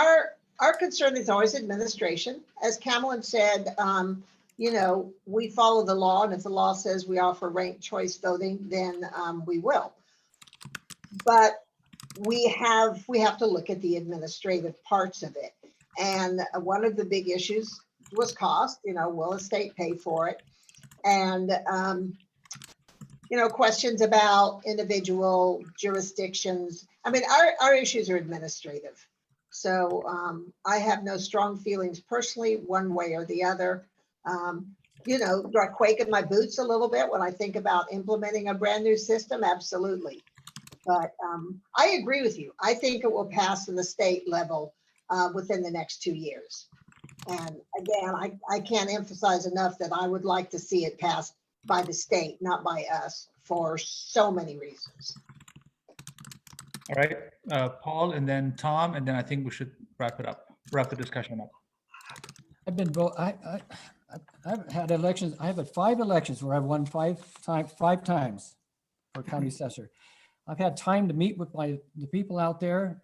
our concern is always administration. As Cameron said, you know, we follow the law, and if the law says we offer ranked choice voting, then we will. But we have to look at the administrative parts of it. And one of the big issues was cost. You know, will the state pay for it? And you know, questions about individual jurisdictions. I mean, our issues are administrative. So I have no strong feelings personally, one way or the other. You know, do I quake in my boots a little bit when I think about implementing a brand new system? Absolutely. But I agree with you. I think it will pass in the state level within the next 2 years. And again, I can't emphasize enough that I would like to see it passed by the state, not by us, for so many reasons. All right, Paul, and then Tom, and then I think we should wrap the discussion up. I've been, I've had elections. I have had 5 elections where I've won five times for county assessor. I've had time to meet with the people out there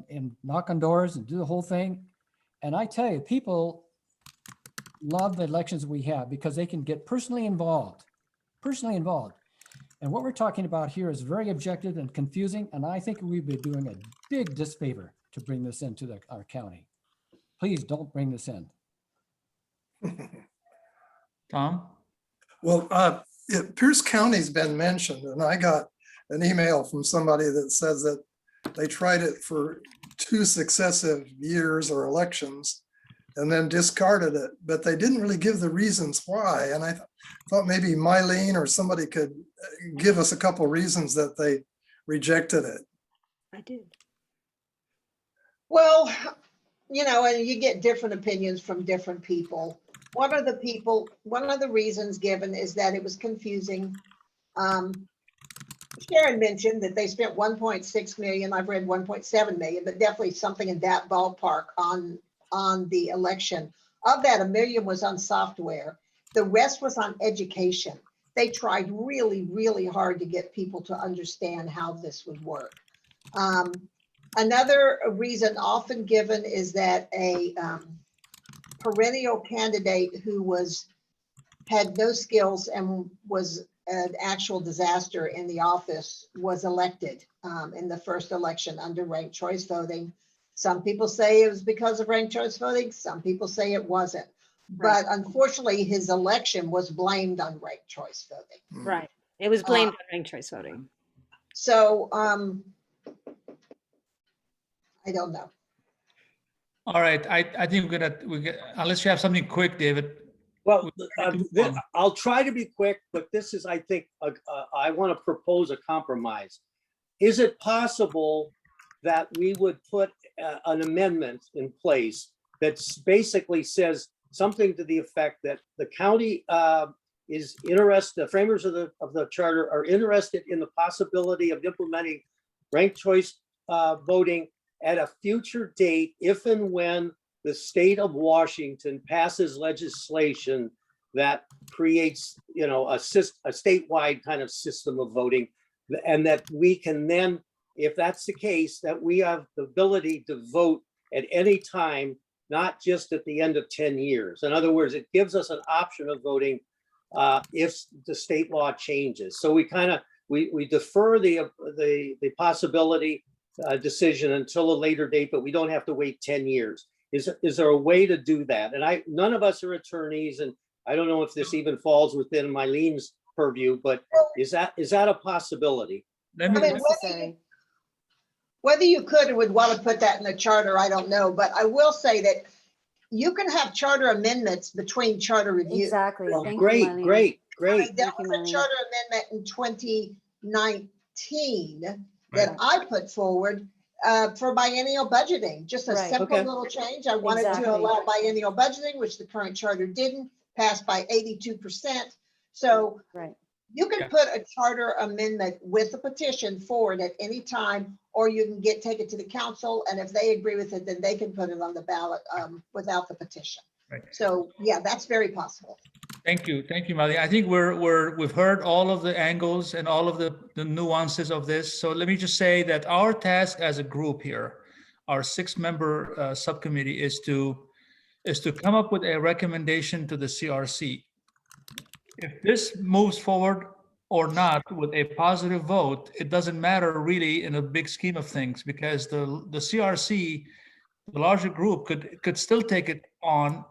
and knock on doors and do the whole thing. And I tell you, people love the elections we have because they can get personally involved. And what we're talking about here is very objective and confusing. And I think we'd be doing a big disfavor to bring this into our county. Please don't bring this in. Tom? Well, Pierce County's been mentioned, and I got an email from somebody that says that they tried it for 2 successive years or elections and then discarded it, but they didn't really give the reasons why. And I thought maybe Mylene or somebody could give us a couple reasons that they rejected it. I did. Well, you know, and you get different opinions from different people. One of the reasons given is that it was confusing. Sharon mentioned that they spent 1.6 million. I've read 1.7 million, but definitely something in that ballpark on the election. Of that, $1 million was on software. The rest was on education. They tried really, really hard to get people to understand how this would work. Another reason often given is that a perennial candidate who had no skills and was an actual disaster in the office was elected in the first election under ranked choice voting. Some people say it was because of ranked choice voting. Some people say it wasn't. Right. But unfortunately, his election was blamed on ranked choice voting. Right. It was blamed on ranked choice voting. So I don't know. All right, I think unless you have something quick, David. Well, I'll try to be quick, but this is, I think, I want to propose a compromise. Is it possible that we would put an amendment in place that basically says something to the effect that the county is interested, the framers of the charter are interested in the possibility of implementing ranked choice voting at a future date, if and when the state of Washington passes legislation that creates, you know, a statewide kind of system of voting, and that we can then, if that's the case, that we have the ability to vote at any time, not just at the end of 10 years. In other words, it gives us an option of voting if the state law changes. So we kind of, we defer the possibility decision until a later date, but we don't have to wait 10 years. Is there a way to do that? And none of us are attorneys, and I don't know if this even falls within Mylene's purview, but is that a possibility? Whether you could or would want to put that in the charter, I don't know, but I will say that you can have charter amendments between charter reviews. Exactly. Oh, Thank you, great, Marlene. great. There Thank you, was a Marlene. charter amendment in 2019 that I put forward for biennial budgeting, just a Right. simple Okay. little change. I wanted Exactly. to allow biennial budgeting, which the current charter didn't, pass by 82%. So Right. you can put a charter amendment with a petition forward at any time, or you can take it to the council, and if they agree with it, then they can put it on the ballot without the petition. Right. So yeah, that's very possible. Thank you, Marlene. I think we've heard all of the angles and all of the nuances of this. So let me just say that our task as a group here, our 6-member subcommittee, is to come up with a recommendation to the CRC. If this moves forward or not with a positive vote, it doesn't matter really in a big scheme of things, because the CRC, the larger group, could still take it on,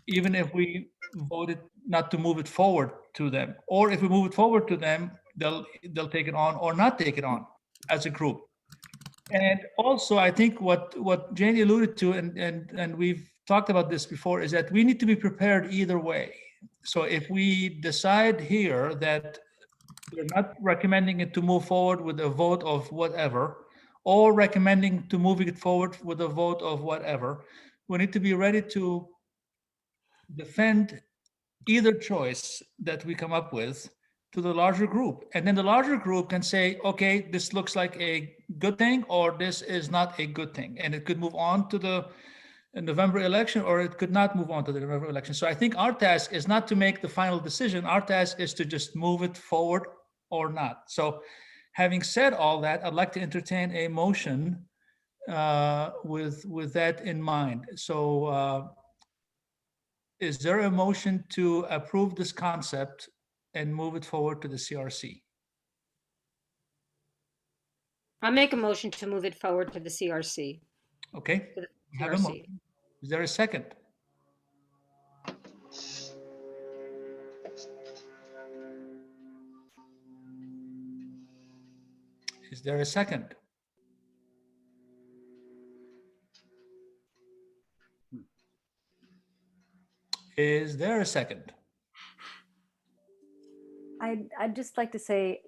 even if we voted not to move it forward to them. Or if we move it forward to them, they'll take it on or not take it on as a group. And also, I think what Janie alluded to, and we've talked about this before, is that we need to be prepared either way. So if we decide here that we're not recommending it to move forward with a vote of whatever, or recommending to moving it forward with a vote of whatever, we need to be ready to defend either choice that we come up with to the larger group. And then the larger group can say, okay, this looks like a good thing, or this is not a good thing. And it could move on to the November election, or it could not move on to the November election. So I think our task is not to make the final decision. Our task is to just move it forward or not. So having said all that, I'd like to entertain a motion with that in mind. So is there a motion to approve this concept and move it forward to the CRC? I'll make a motion to move it forward to the CRC. Okay. To the We have a CRC. motion. Is there a second? Is there a second? Is there a second? I'd just like to say,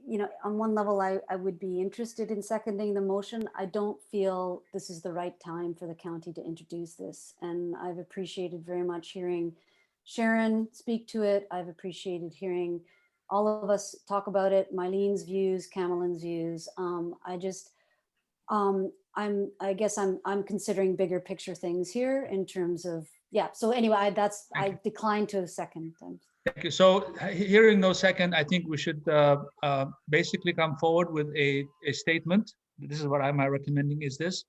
on one level, I would be interested in seconding the motion. I don't feel this is the right time for the county to introduce this. And I've appreciated very much hearing Sharon speak to it. I've appreciated hearing all of us talk about it, Mylene's views, Camelin's views. I guess I'm considering bigger picture things here in terms of, so anyway, I declined to a second. Thank you. So hearing no second, I think we should basically come forward with a statement. This is what my recommending is this,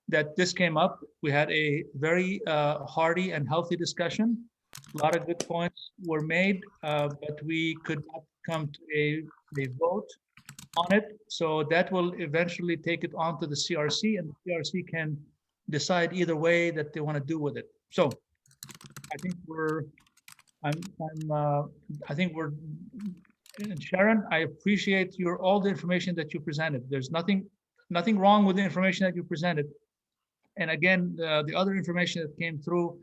that this came up. We had a very hearty and healthy discussion. A lot of good points were made, but we could not come to a vote on it. So that will eventually take it on to the CRC, and the CRC can decide either way that they want to do with it. So I think and Sharon, I appreciate all the information that you presented. There's nothing wrong with the information that you presented. And again, the other information that came through,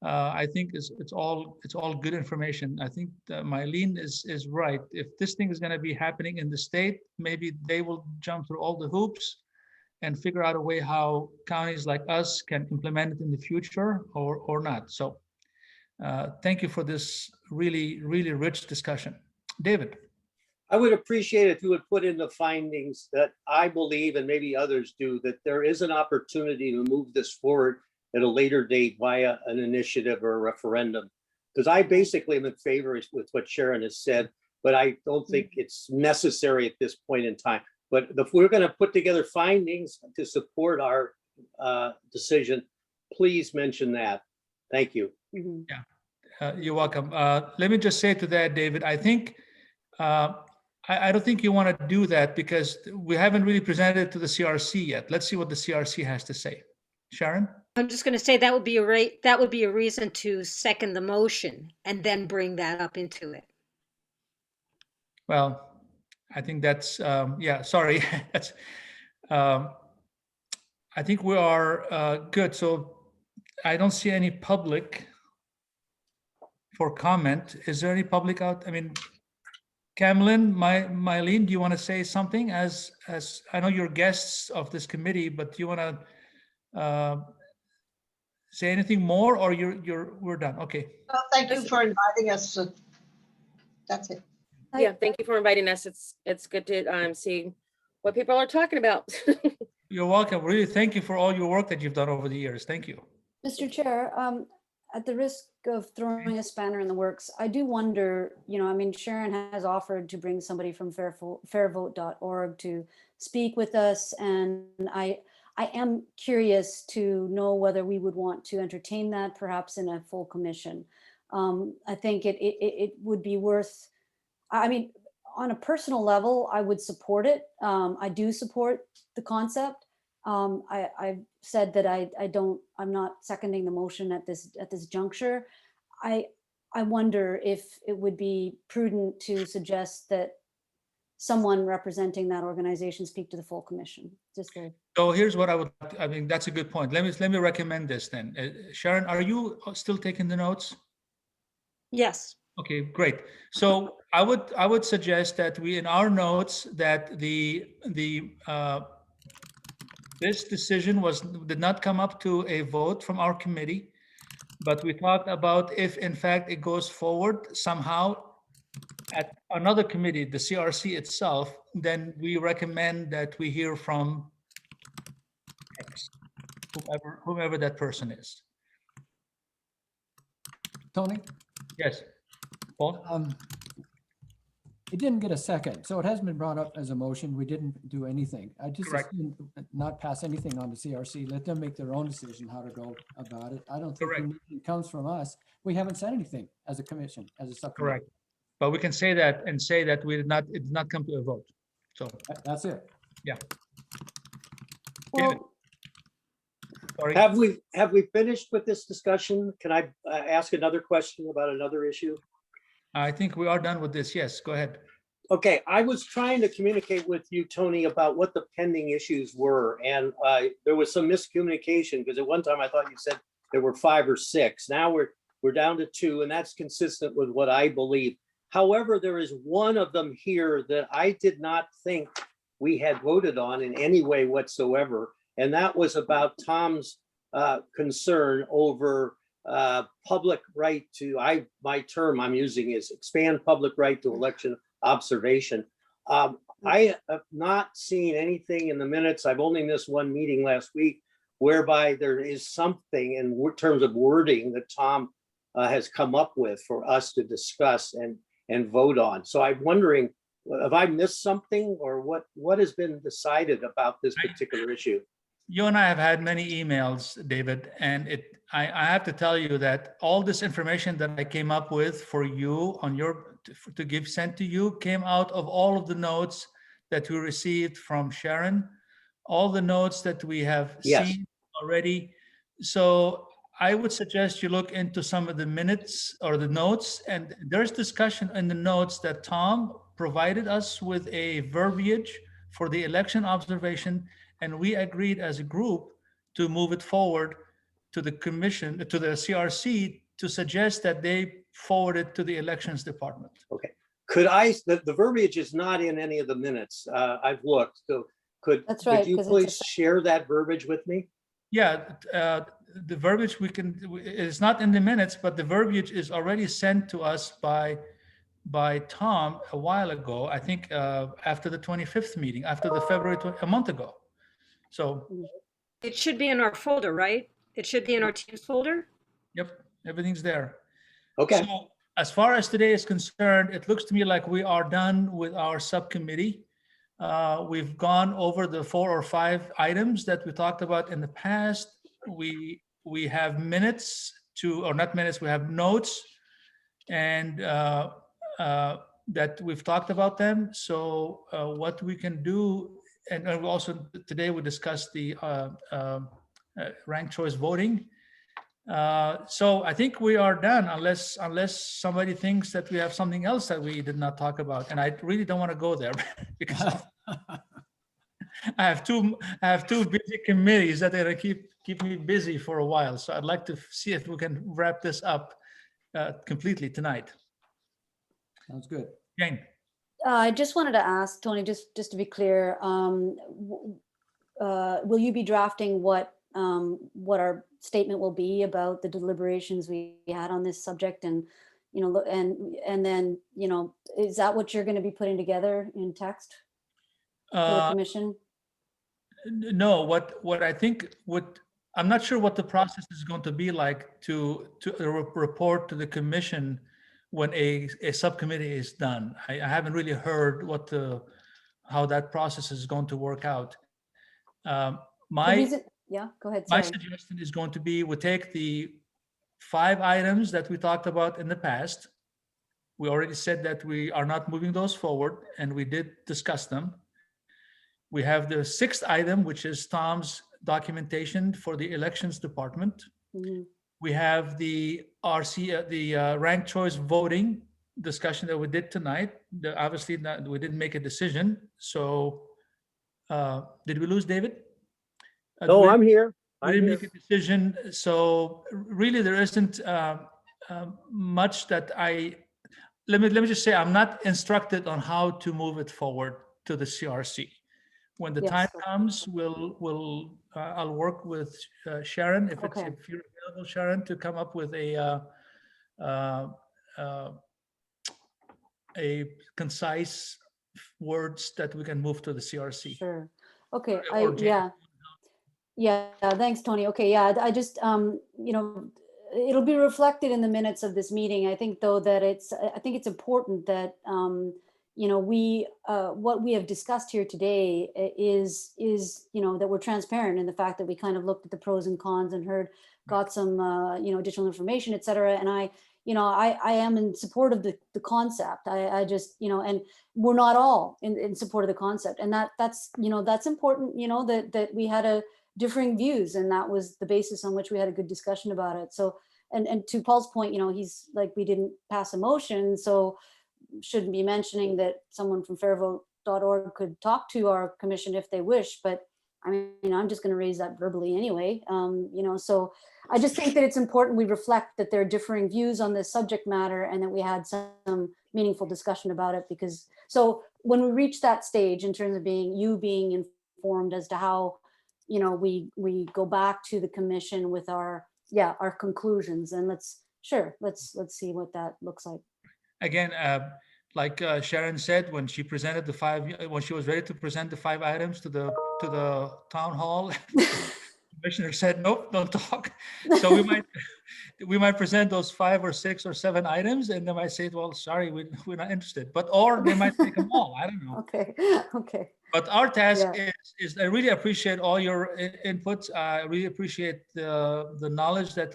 I think it's all good information. I think Mylene is right. If this thing is going to be happening in the state, maybe they will jump through all the hoops and figure out a way how counties like us can implement it in the future or not. So thank you for this really, really rich discussion. David. I would appreciate if you would put in the findings that I believe, and maybe others do, that there is an opportunity to move this forward at a later date via an initiative or a referendum. Because I basically am in favor with what Sharon has said, but I don't think it's necessary at this point in time. But if we're going to put together findings to support our decision, please mention that. Thank you. Mm-hmm. Yeah. You're welcome. Let me just say to that, David, I think, I don't think you want to do that because we haven't really presented it to the CRC yet. Let's see what the CRC has to say. Sharon? I'm just going to say that would be a reason to second the motion and then bring that up into it. Well, I think that's, yeah, sorry. That's, I think we are good. So I don't see any public for comment. Is there any public out? I mean, Camlin, Mylene, do you want to say something as I know you're guests of this committee, but do you want to say anything more, or we're done? Okay. Well, thank you for inviting us. That's it. Yeah, thank you for inviting us. It's good to see what people are talking about. You're welcome. Really, thank you for all your work that you've done over the years. Thank you. Mr. Chair, at the risk of throwing a spanner in the works, I do wonder, I mean, Sharon has offered to bring somebody from fairvote.org to speak with us. And I am curious to know whether we would want to entertain that perhaps in a full commission. I think it would be worth, I mean, on a personal level, I would support it. I do support the concept. I've said that I'm not seconding the motion at this juncture. I wonder if it would be prudent to suggest that someone representing that organization speak to the full commission. So here's what I mean, that's a good point. Let me recommend this then. Sharon, are you still taking the notes? Yes. Okay, great. So I would suggest that we, in our notes, that this decision did not come up to a vote from our committee, but we talked about if in fact it goes forward somehow at another committee, the CRC itself, then we recommend that we hear from X, whomever that person is. Tony? Yes, Paul? It didn't get a second, so it hasn't been brought up as a motion. We didn't do anything. I just Correct. assumed not pass anything on to CRC. Let them make their own decision how to go about it. I don't think Correct. it comes from us. We haven't said anything as a commission, as a subcommittee. Correct. But we can say that and say that it did not come to a vote. So, That's it. yeah. Well, Sorry. Have we finished with this discussion? Can I ask another question about another issue? I think we are done with this. Yes, go ahead. Okay, I was trying to communicate with you, Tony, about what the pending issues were. And there was some miscommunication because at one time I thought you said there were 5 or 6. Now we're down to 2, and that's consistent with what I believe. However, there is one of them here that I did not think we had voted on in any way whatsoever. And that was about Tom's concern over public right to, my term I'm using is expand public right to election observation. I have not seen anything in the minutes. I've only missed one meeting last week whereby there is something in terms of wording that Tom has come up with for us to discuss and vote on. So I'm wondering, have I missed something, or what has been decided about this particular issue? You and I have had many emails, David, and I have to tell you that all this information that I came up with for you to give sent to you came out of all of the notes that we received from Sharon, all the notes that we have seen already. So I would suggest you look into some of the minutes or the notes, and there's discussion in the notes that Tom provided us with a verbiage for the election observation, and we agreed as a group to move it forward to the commission, to the CRC, to suggest that they forward it to the elections department. Okay. Could the verbiage is not in any of the minutes. I've looked. So could you please share that verbiage with me? Yeah, the verbiage it's not in the minutes, but the verbiage is already sent to us by Tom a while ago, I think after the 25th meeting, after the February, a month ago. So it should be in our folder, right? It should be in our Teams folder. Yep, everything's there. Okay. So as far as today is concerned, it looks to me like we are done with our subcommittee. We've gone over the 4 or 5 items that we talked about in the past. We have minutes or not minutes, we have notes and that we've talked about them. So what we can do, and we also today we discussed the ranked choice voting. So I think we are done, unless somebody thinks that we have something else that we did not talk about, and I really don't want to go there because I have two busy committees that are gonna keep me busy for a while. So I'd like to see if we can wrap this up completely tonight. Sounds good. Jane. I just wanted to ask Tony, just to be clear, will you be drafting what our statement will be about the deliberations we had on this subject, and and then is that what you're going to be putting together in text for the commission? No, what I think I'm not sure what the process is going to be like to report to the commission when a subcommittee is done. I haven't really heard how that process is going to work out. Yeah, go ahead. My Sorry. suggestion is going to be, we take the 5 items that we talked about in the past. We already said that we are not moving those forward, and we did discuss them. We have the 6th item, which is Tom's documentation for the elections department. Mm-hmm. We have the RC, the ranked choice voting discussion that we did tonight. Obviously, we didn't make a decision. So, did we lose David? No, I'm here. We didn't make a decision. So, really, there isn't much that let me just say, I'm not instructed on how to move it forward to the CRC. When the time comes, I'll work with Sharon, if you're available, Sharon, to come up with a concise words that we can move to the CRC. Sure. Okay. Yeah. Thanks, Tony. Okay. Yeah. I just, it'll be reflected in the minutes of this meeting. I think, though, that I think it's important that, what we have discussed here today is, that we're transparent in the fact that we kind of looked at the pros and cons and got some, additional information, et cetera. And I am in support of the concept. I just, and we're not all in support of the concept. And that's important, that we had differing views, and that was the basis on which we had a good discussion about it. So, and to Paul's point, he's like, we didn't pass a motion, so shouldn't be mentioning that someone from fairvote.org could talk to our commission if they wish, but I mean, I'm just going to raise that verbally anyway. So I just think that it's important we reflect that there are differing views on this subject matter, and that we had some meaningful discussion about it, because so when we reach that stage in terms of being informed as to how, we go back to the commission with our conclusions, and let's see what that looks like. Again, like Sharon said, when she presented when she was ready to present the 5 items to the town hall, the commissioner said, nope, don't talk. So we might present those 5 or 6 or 7 items, and they might say, well, sorry, we're not interested. Or they might take them all. I don't know. Okay. But our task is I really appreciate all your inputs. I really appreciate the knowledge that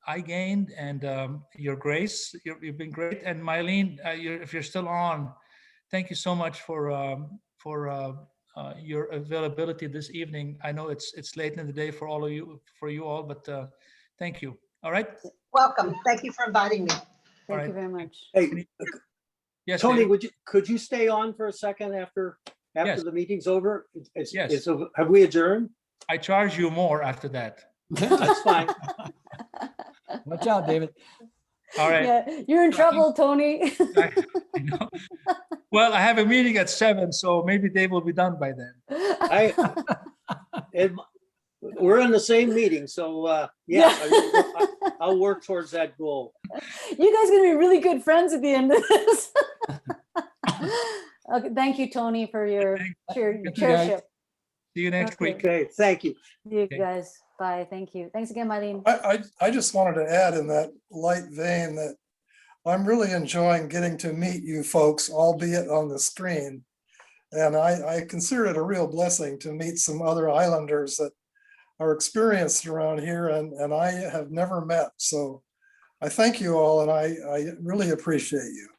I gained, and your grace. You've been great. And Mylene, if you're still on, thank you so much for your availability this evening. I know it's late in the day for you all, but thank you. All right. Welcome. Thank you for inviting me. Thank you very much. Hey, yes, Tony, could you stay on for a second after the meeting's over? Yes. Have we adjourned? I charge you more after that. That's fine. Watch out, David. All right. Yeah, you're in trouble, Tony. I know. Well, I have a meeting at 7, so maybe Dave will be done by then. We're in the same meeting, so I'll work towards that goal. You guys are gonna be really good friends at the end of this. Okay, thank you, Tony, for your chairship. See you next week. Okay, thank you. See you guys. Bye. Thank you. Thanks again, Mylene. I just wanted to add in that light vein that I'm really enjoying getting to meet you folks, albeit on the screen. And I consider it a real blessing to meet some other islanders that are experienced around here and I have never met. So I thank you all, and I really appreciate you.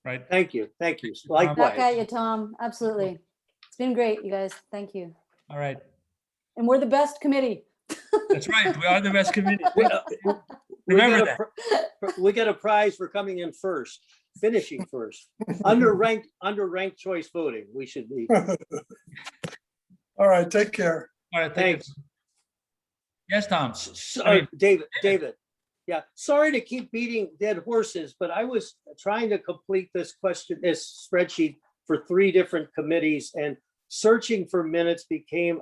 Right. Thank you. Thank you. Back at Likewise. you, Tom. Absolutely. It's been great, you guys. Thank you. All right. And we're the best committee. That's right. We are the best committee. We Remember get that. we get a prize for coming in first, finishing first. Under ranked choice voting, we should be. All right, take care. All right. Thanks. Yes, Tom. Sorry, David. Yeah, sorry to keep beating dead horses, but I was trying to complete this spreadsheet for 3 different committees, and searching for minutes became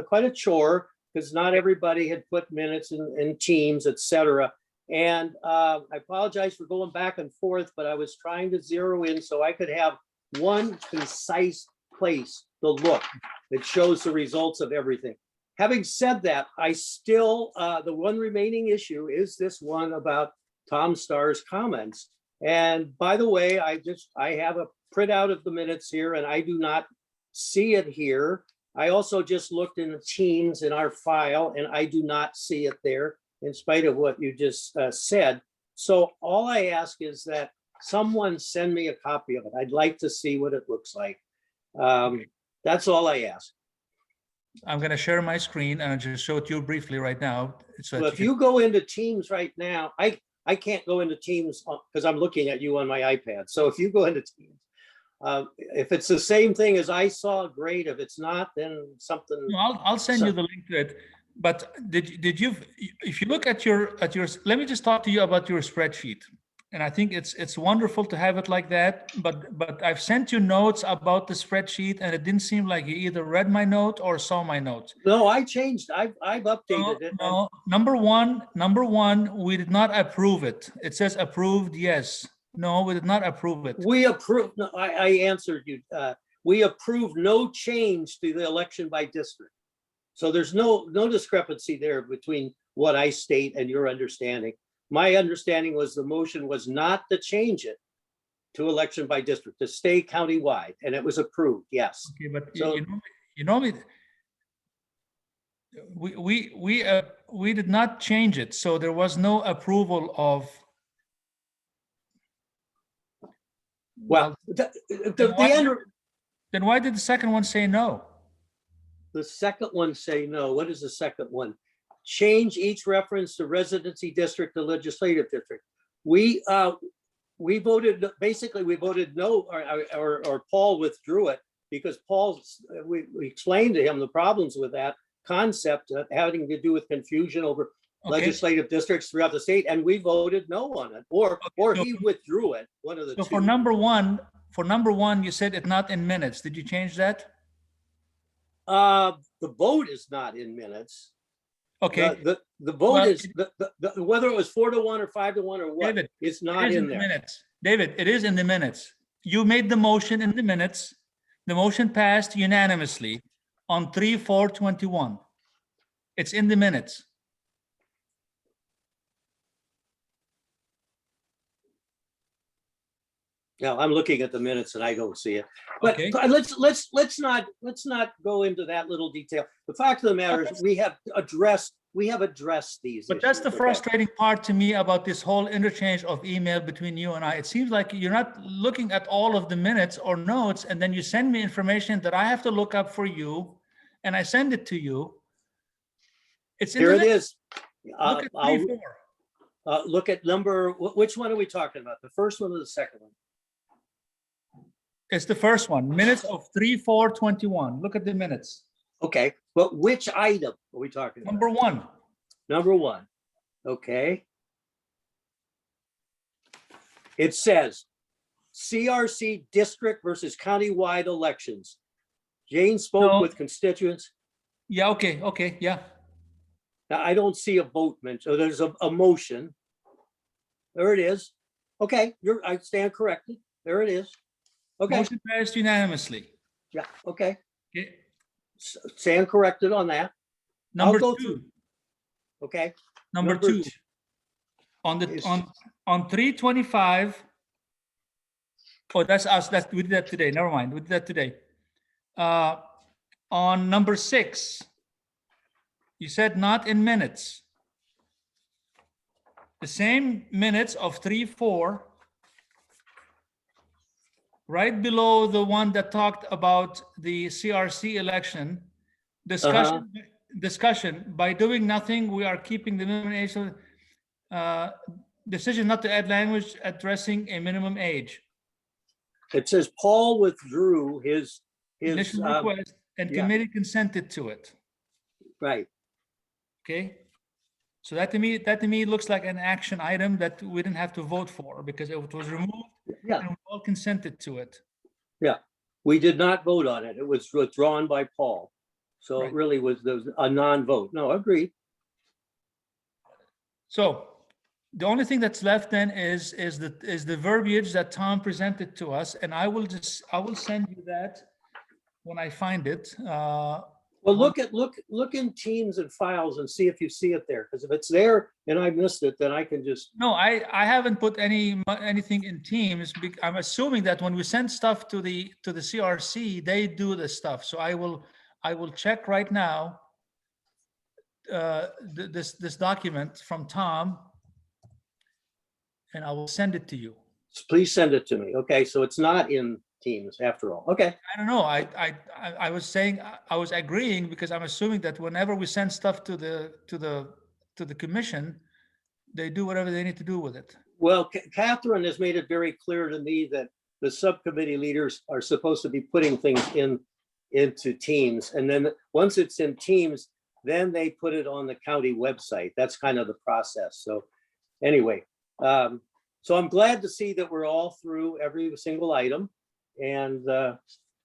quite a chore because not everybody had put minutes in Teams, etc. And I apologize for going back and forth, but I was trying to zero in so I could have one concise place to look that shows the results of everything. Having said that, I still, the one remaining issue is this one about Tom Starr's comments. And by the way, I have a printout of the minutes here and I do not see it here. I also just looked in the Teams in our file and I do not see it there in spite of what you just said. So all I ask is that someone send me a copy of it. I'd like to see what it looks like. That's all I ask. I'm going to share my screen and I'll just show it to you briefly right now. So Well, if you go into Teams right now, I can't go into Teams because I'm looking at you on my iPad. So if you go into Teams, if it's the same thing as I saw, great. If it's not, then something. No, I'll send you the link to it. But did you, if you look at your, let me just talk to you about your spreadsheet. And I think it's wonderful to have it like that, but I've sent you notes about the spreadsheet and it didn't seem like you either read my note or saw my note. No, I changed. I've updated it. No, number one, we did not approve it. It says approved, yes. No, we did not approve it. We approved, no, I answered you. We approved no change to the election by district. So there's no discrepancy there between what I state and your understanding. My understanding was the motion was not to change it to election by district, to stay countywide, and it was approved, yes. Okay, but So- you know me. We did not change it, so there was no approval of. Well, Then why did the second one say no? the second one say no. What is the second one? Change each reference to residency district to legislative district. We voted, basically we voted no, or Paul withdrew it because we explained to him the problems with that concept having to do with confusion over legislative districts throughout the state, and we voted no on it, or he withdrew it, one of the two. For number one, you said it's not in minutes. Did you change that? The vote is not in minutes. Okay. The vote is whether it was 4-1 or 5-1 or what, David, it's not in there. Minutes. David, it is in the minutes. You made the motion in the minutes. The motion passed unanimously on 3/4/21. It's in the minutes. Now I'm looking at the minutes and I don't see it. But Okay. let's not go into that little detail. The fact of the matter is we have addressed these. But that's the issues, okay? frustrating part to me about this whole interchange of email between you and I. It seems like you're not looking at all of the minutes or notes, and then you send me information that I have to look up for you, and I send it to you. It's in Here the it minutes. is. Look at I'll 3/4. look at number, which one are we talking about? The first one or the second one? It's the first one, minutes of 3/4/21. Look at the minutes. Okay, but which item are we talking about? Number one. Number one, okay. It says CRC district versus countywide elections. Jane spoke No. with constituents. Yeah, okay, yeah. Now, I don't see a vote mentioned. There's a motion. There it is. Okay, I stand corrected. There it is. Okay, Motion passed unanimously. yeah, okay. Okay. Stand corrected on that. Number go two. through. Okay, Number two. two. On the Is- on 3/25. Oh, that's us. We did that today. Never mind. We did that today. On number 6, you said not in minutes. the same minutes of 3-4, right below the one that talked about the CRC election, discussion, by doing nothing, we are keeping the minimum age, decision not to add language addressing a minimum age. It says Paul withdrew his, Initial request and yeah. committee consented to it. right. Okay. So that to me looks like an action item that we didn't have to vote for because it was removed Yeah, and we all consented to it. yeah. We did not vote on it. It was withdrawn by Paul. So Right. it really was a non-vote. No, agreed. So the only thing that's left then is the verbiage that Tom presented to us, and I will send you that when I find it. Well, look in Teams and files and see if you see it there. Because if it's there and I missed it, then I can just. No, I haven't put anything in Teams. I'm assuming that when we send stuff to the CRC, they do the stuff. So I will check right now this document from Tom, and I will send it to you. Please send it to me. Okay, so it's not in Teams after all. Okay. I don't know. I was saying I was agreeing because I'm assuming that whenever we send stuff to the commission, they do whatever they need to do with it. Well, Catherine has made it very clear to me that the subcommittee leaders are supposed to be putting things into Teams, and then once it's in Teams, then they put it on the county website. That's kind of the process. So anyway, so I'm glad to see that we're all through every single item, and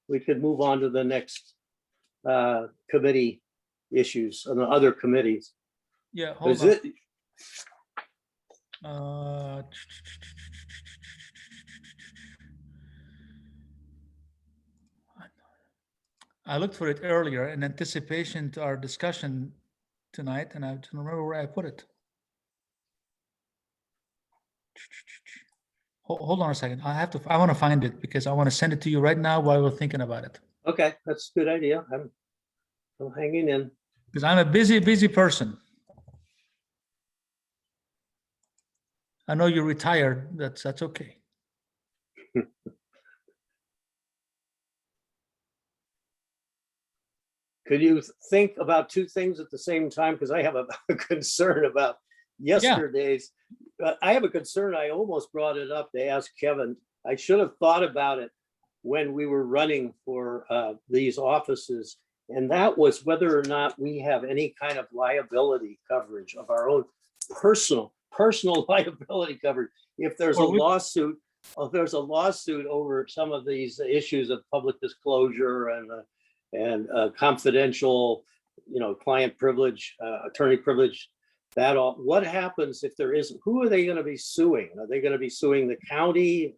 we could move on to the next committee issues on the other committees. Yeah, hold Is on. it? I looked for it earlier in anticipation to our discussion tonight, and I don't remember where I put it. Hold on a second. I want to find it because I want to send it to you right now while we're thinking about it. Okay, that's a good idea. I'm hanging in. Because I'm a busy person. I know you're retired. That's okay. Could you think about two things at the same time? Because I have a concern about yesterday's. I have a concern. I almost brought it up to ask Kevin. I should have thought about it when we were running for these offices. And that was whether or not we have any kind of liability coverage of our own personal liability coverage. If there's a lawsuit, over some of these issues of public disclosure and confidential, client privilege, attorney privilege, that all, what happens if there isn't? Who are they going to be suing? Are they going to be suing the county,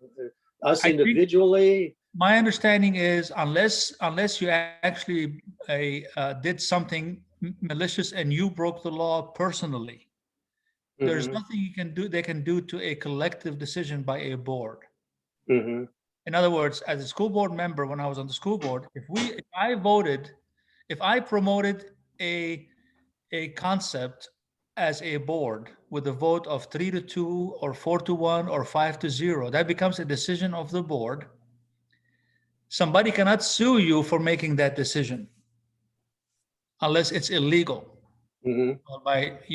us individually? My understanding is unless you actually did something malicious and you broke the law personally, there's nothing they can do to a collective decision by a board. In other words, as a school board member, when I was on the school board, if I promoted a concept as a board with a vote of 3-2 or 4-1 or 5-0, that becomes a decision of the board. Somebody cannot sue you for making that decision unless it's illegal. You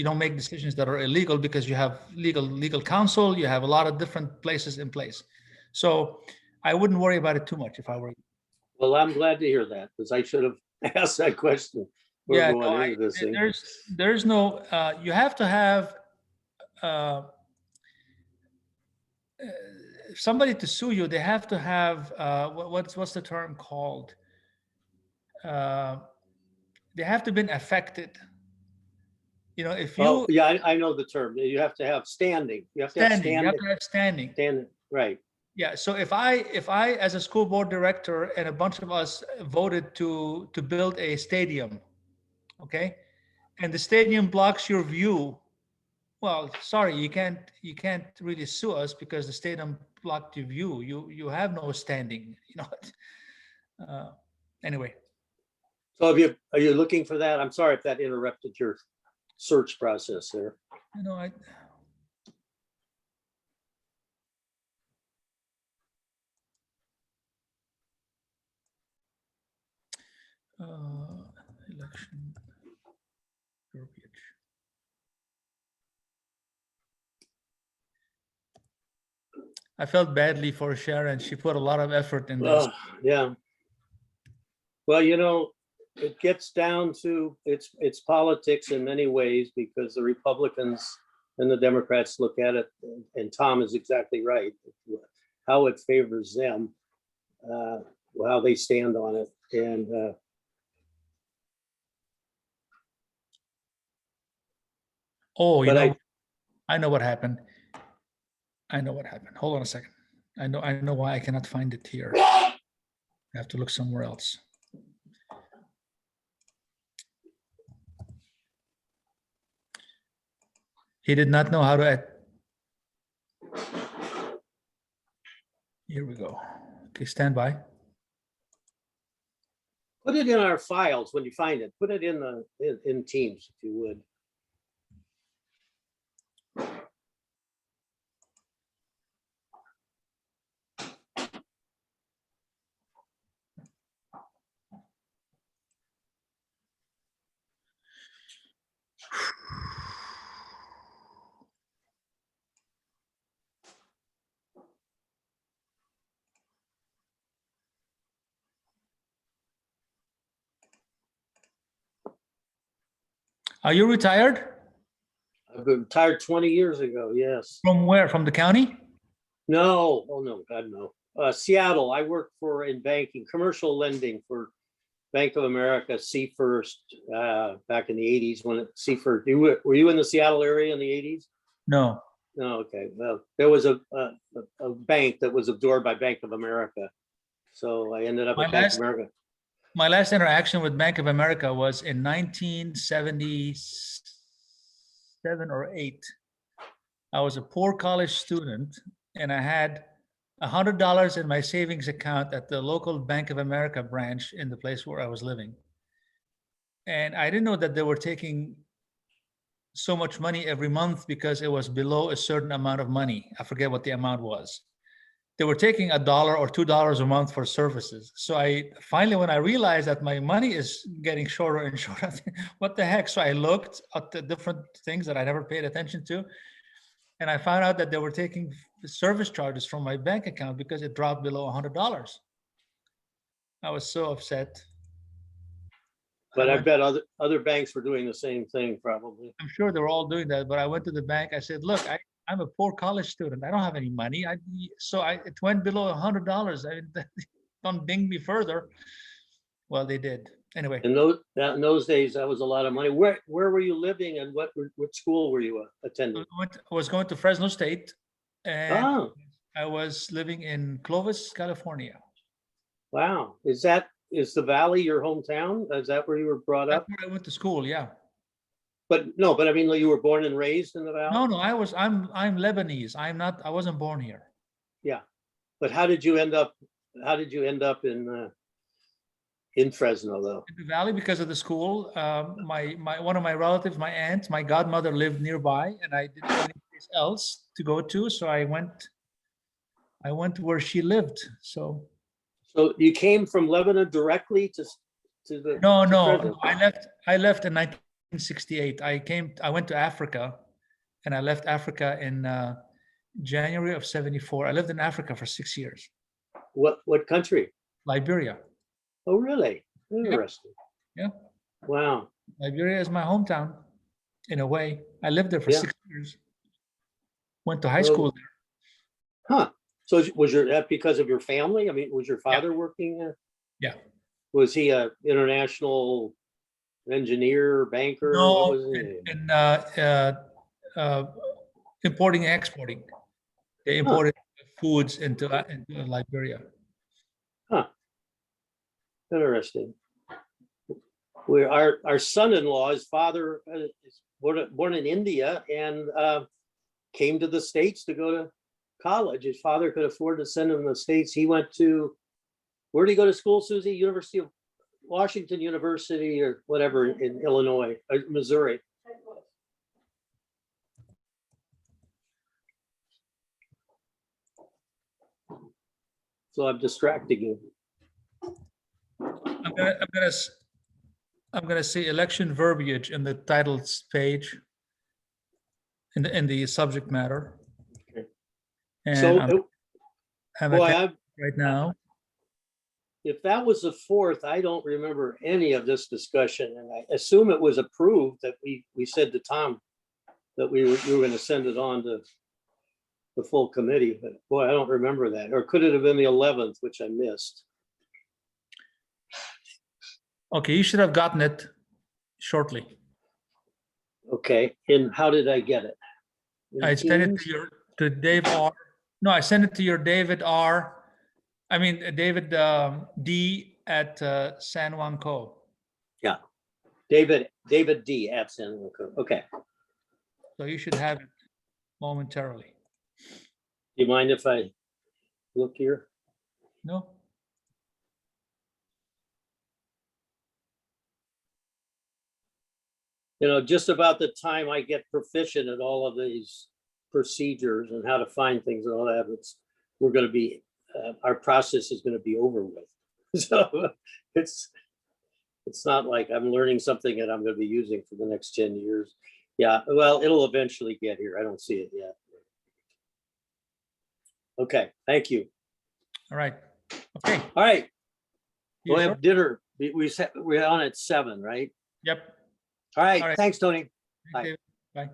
don't make decisions that are illegal because you have legal counsel, you have a lot of different places in place. So I wouldn't worry about it too much if I were you. Well, I'm glad to hear that because I should have asked that question. Yeah, no, there's no, you have to have somebody to sue you. They have to have, what's the term called? They have to have been affected. If you. Oh, yeah, I know the term. You have to have standing. You have to have standing. You have to have standing. Standing, right. Yeah, so if I as a school board director and a bunch of us voted to build a stadium, okay, and the stadium blocks your view, well, sorry, you can't really sue us because the stadium blocked your view. You have no standing, anyway. So are you looking for that? I'm sorry if that interrupted your search process there. Election verbiage. I felt badly for Sharon. She put a lot of effort in this. Oh, yeah. Well, you know, it gets down to it's politics in many ways because the Republicans and the Democrats look at it, and Tom is exactly right, how it favors them, how they stand on it. And Oh, you but know, I know what happened. I know what happened. Hold on a second. I know why I cannot find it here. I have to look somewhere else. He did not know how to. Here we go. Okay, stand by. put it in our files when you find it. Put it in Teams if you would. Are you retired? I've been retired 20 years ago. Yes. From where? From the county? No. Oh no, God no. Seattle. I worked in banking, commercial lending for Bank of America, C First, back in the 80s when C First. Were you in the Seattle area in the 80s? No. No. Okay. Well, there was a bank that was absorbed by Bank of America, so I ended up at Bank of America. My last interaction with Bank of America was in 1977 or 8. I was a poor college student and I had $100 in my savings account at the local Bank of America branch in the place where I was living. And I didn't know that they were taking so much money every month because it was below a certain amount of money. I forget what the amount was. They were taking $1 or $2 a month for services. So I finally, when I realized that my money is getting shorter and shorter, what the heck? So I looked at the different things that I never paid attention to. And I found out that they were taking service charges from my bank account because it dropped below $100. I was so upset. But I bet other banks were doing the same thing probably. I'm sure they were all doing that, but I went to the bank. I said, look, I'm a poor college student. I don't have any money. It went below $100. Don't ding me further. Well, they did. Anyway. In those days, that was a lot of money. Where were you living and what school were you attending? I was going to Fresno State, and Oh, I was living in Clovis, California. wow. Is the Valley your hometown? Is that where you were brought That's up? where I went to school, yeah. But I mean, you were born and raised in the Valley? No, I'm Lebanese. I wasn't born here. Yeah. But how did you end up in Fresno though? In the Valley because of the school. One of my relatives, my aunt, my godmother lived nearby, and I didn't have any place else to go to, so I went where she lived. So you came from Lebanon directly to No. I left in 1968. I went to Africa, and I left Africa in January of 74. I lived in Africa for 6 years. What country? Liberia. Oh, really? Interesting. Yeah. Wow. Liberia is my hometown, in a way. I lived there for 6 years. Went to high school there. Huh. So was that because of your family? I mean, was your father working there? Yeah. Was he a international engineer, banker? No, What was he? Importing and exporting. They imported foods into Liberia. Huh. Interesting. Our son-in-law, his father is born in India and came to the States to go to college. His father could afford to send him to the States. He went to, where did he go to school, Susie? University of Washington University or whatever in Illinois, Missouri. So I'm distracting you. I'm gonna I'm gonna say election verbiage in the titles page in the subject matter. Okay. And So, I'm boy, attending right now. if that was the 4th, I don't remember any of this discussion, and I assume it was approved that we said to Tom that we were gonna send it on to the full committee, but boy, I don't remember that. Or could it have been the 11th, which I missed? Okay, you should have gotten it shortly. Okay, and how did I get it? In I sent it Teams? to Dave R. No, I sent it to your David R. I mean, David D at San Juan Co. Yeah, David D at San Juan. Okay, So you should have it momentarily. do you mind if I look here? No? You know, just about the time I get proficient at all of these procedures and how to find things and all that, we're going to be, our process is going to be over with. So it's not like I'm learning something that I'm going to be using for the next 10 years. Yeah, well, it'll eventually get here. I don't see it yet. Okay, thank you. All right. Okay. All right, You we'll sure? have dinner. We're on at 7, right? Yep. All right, All right. thanks, Tony. Thanks, Bye. David. Bye.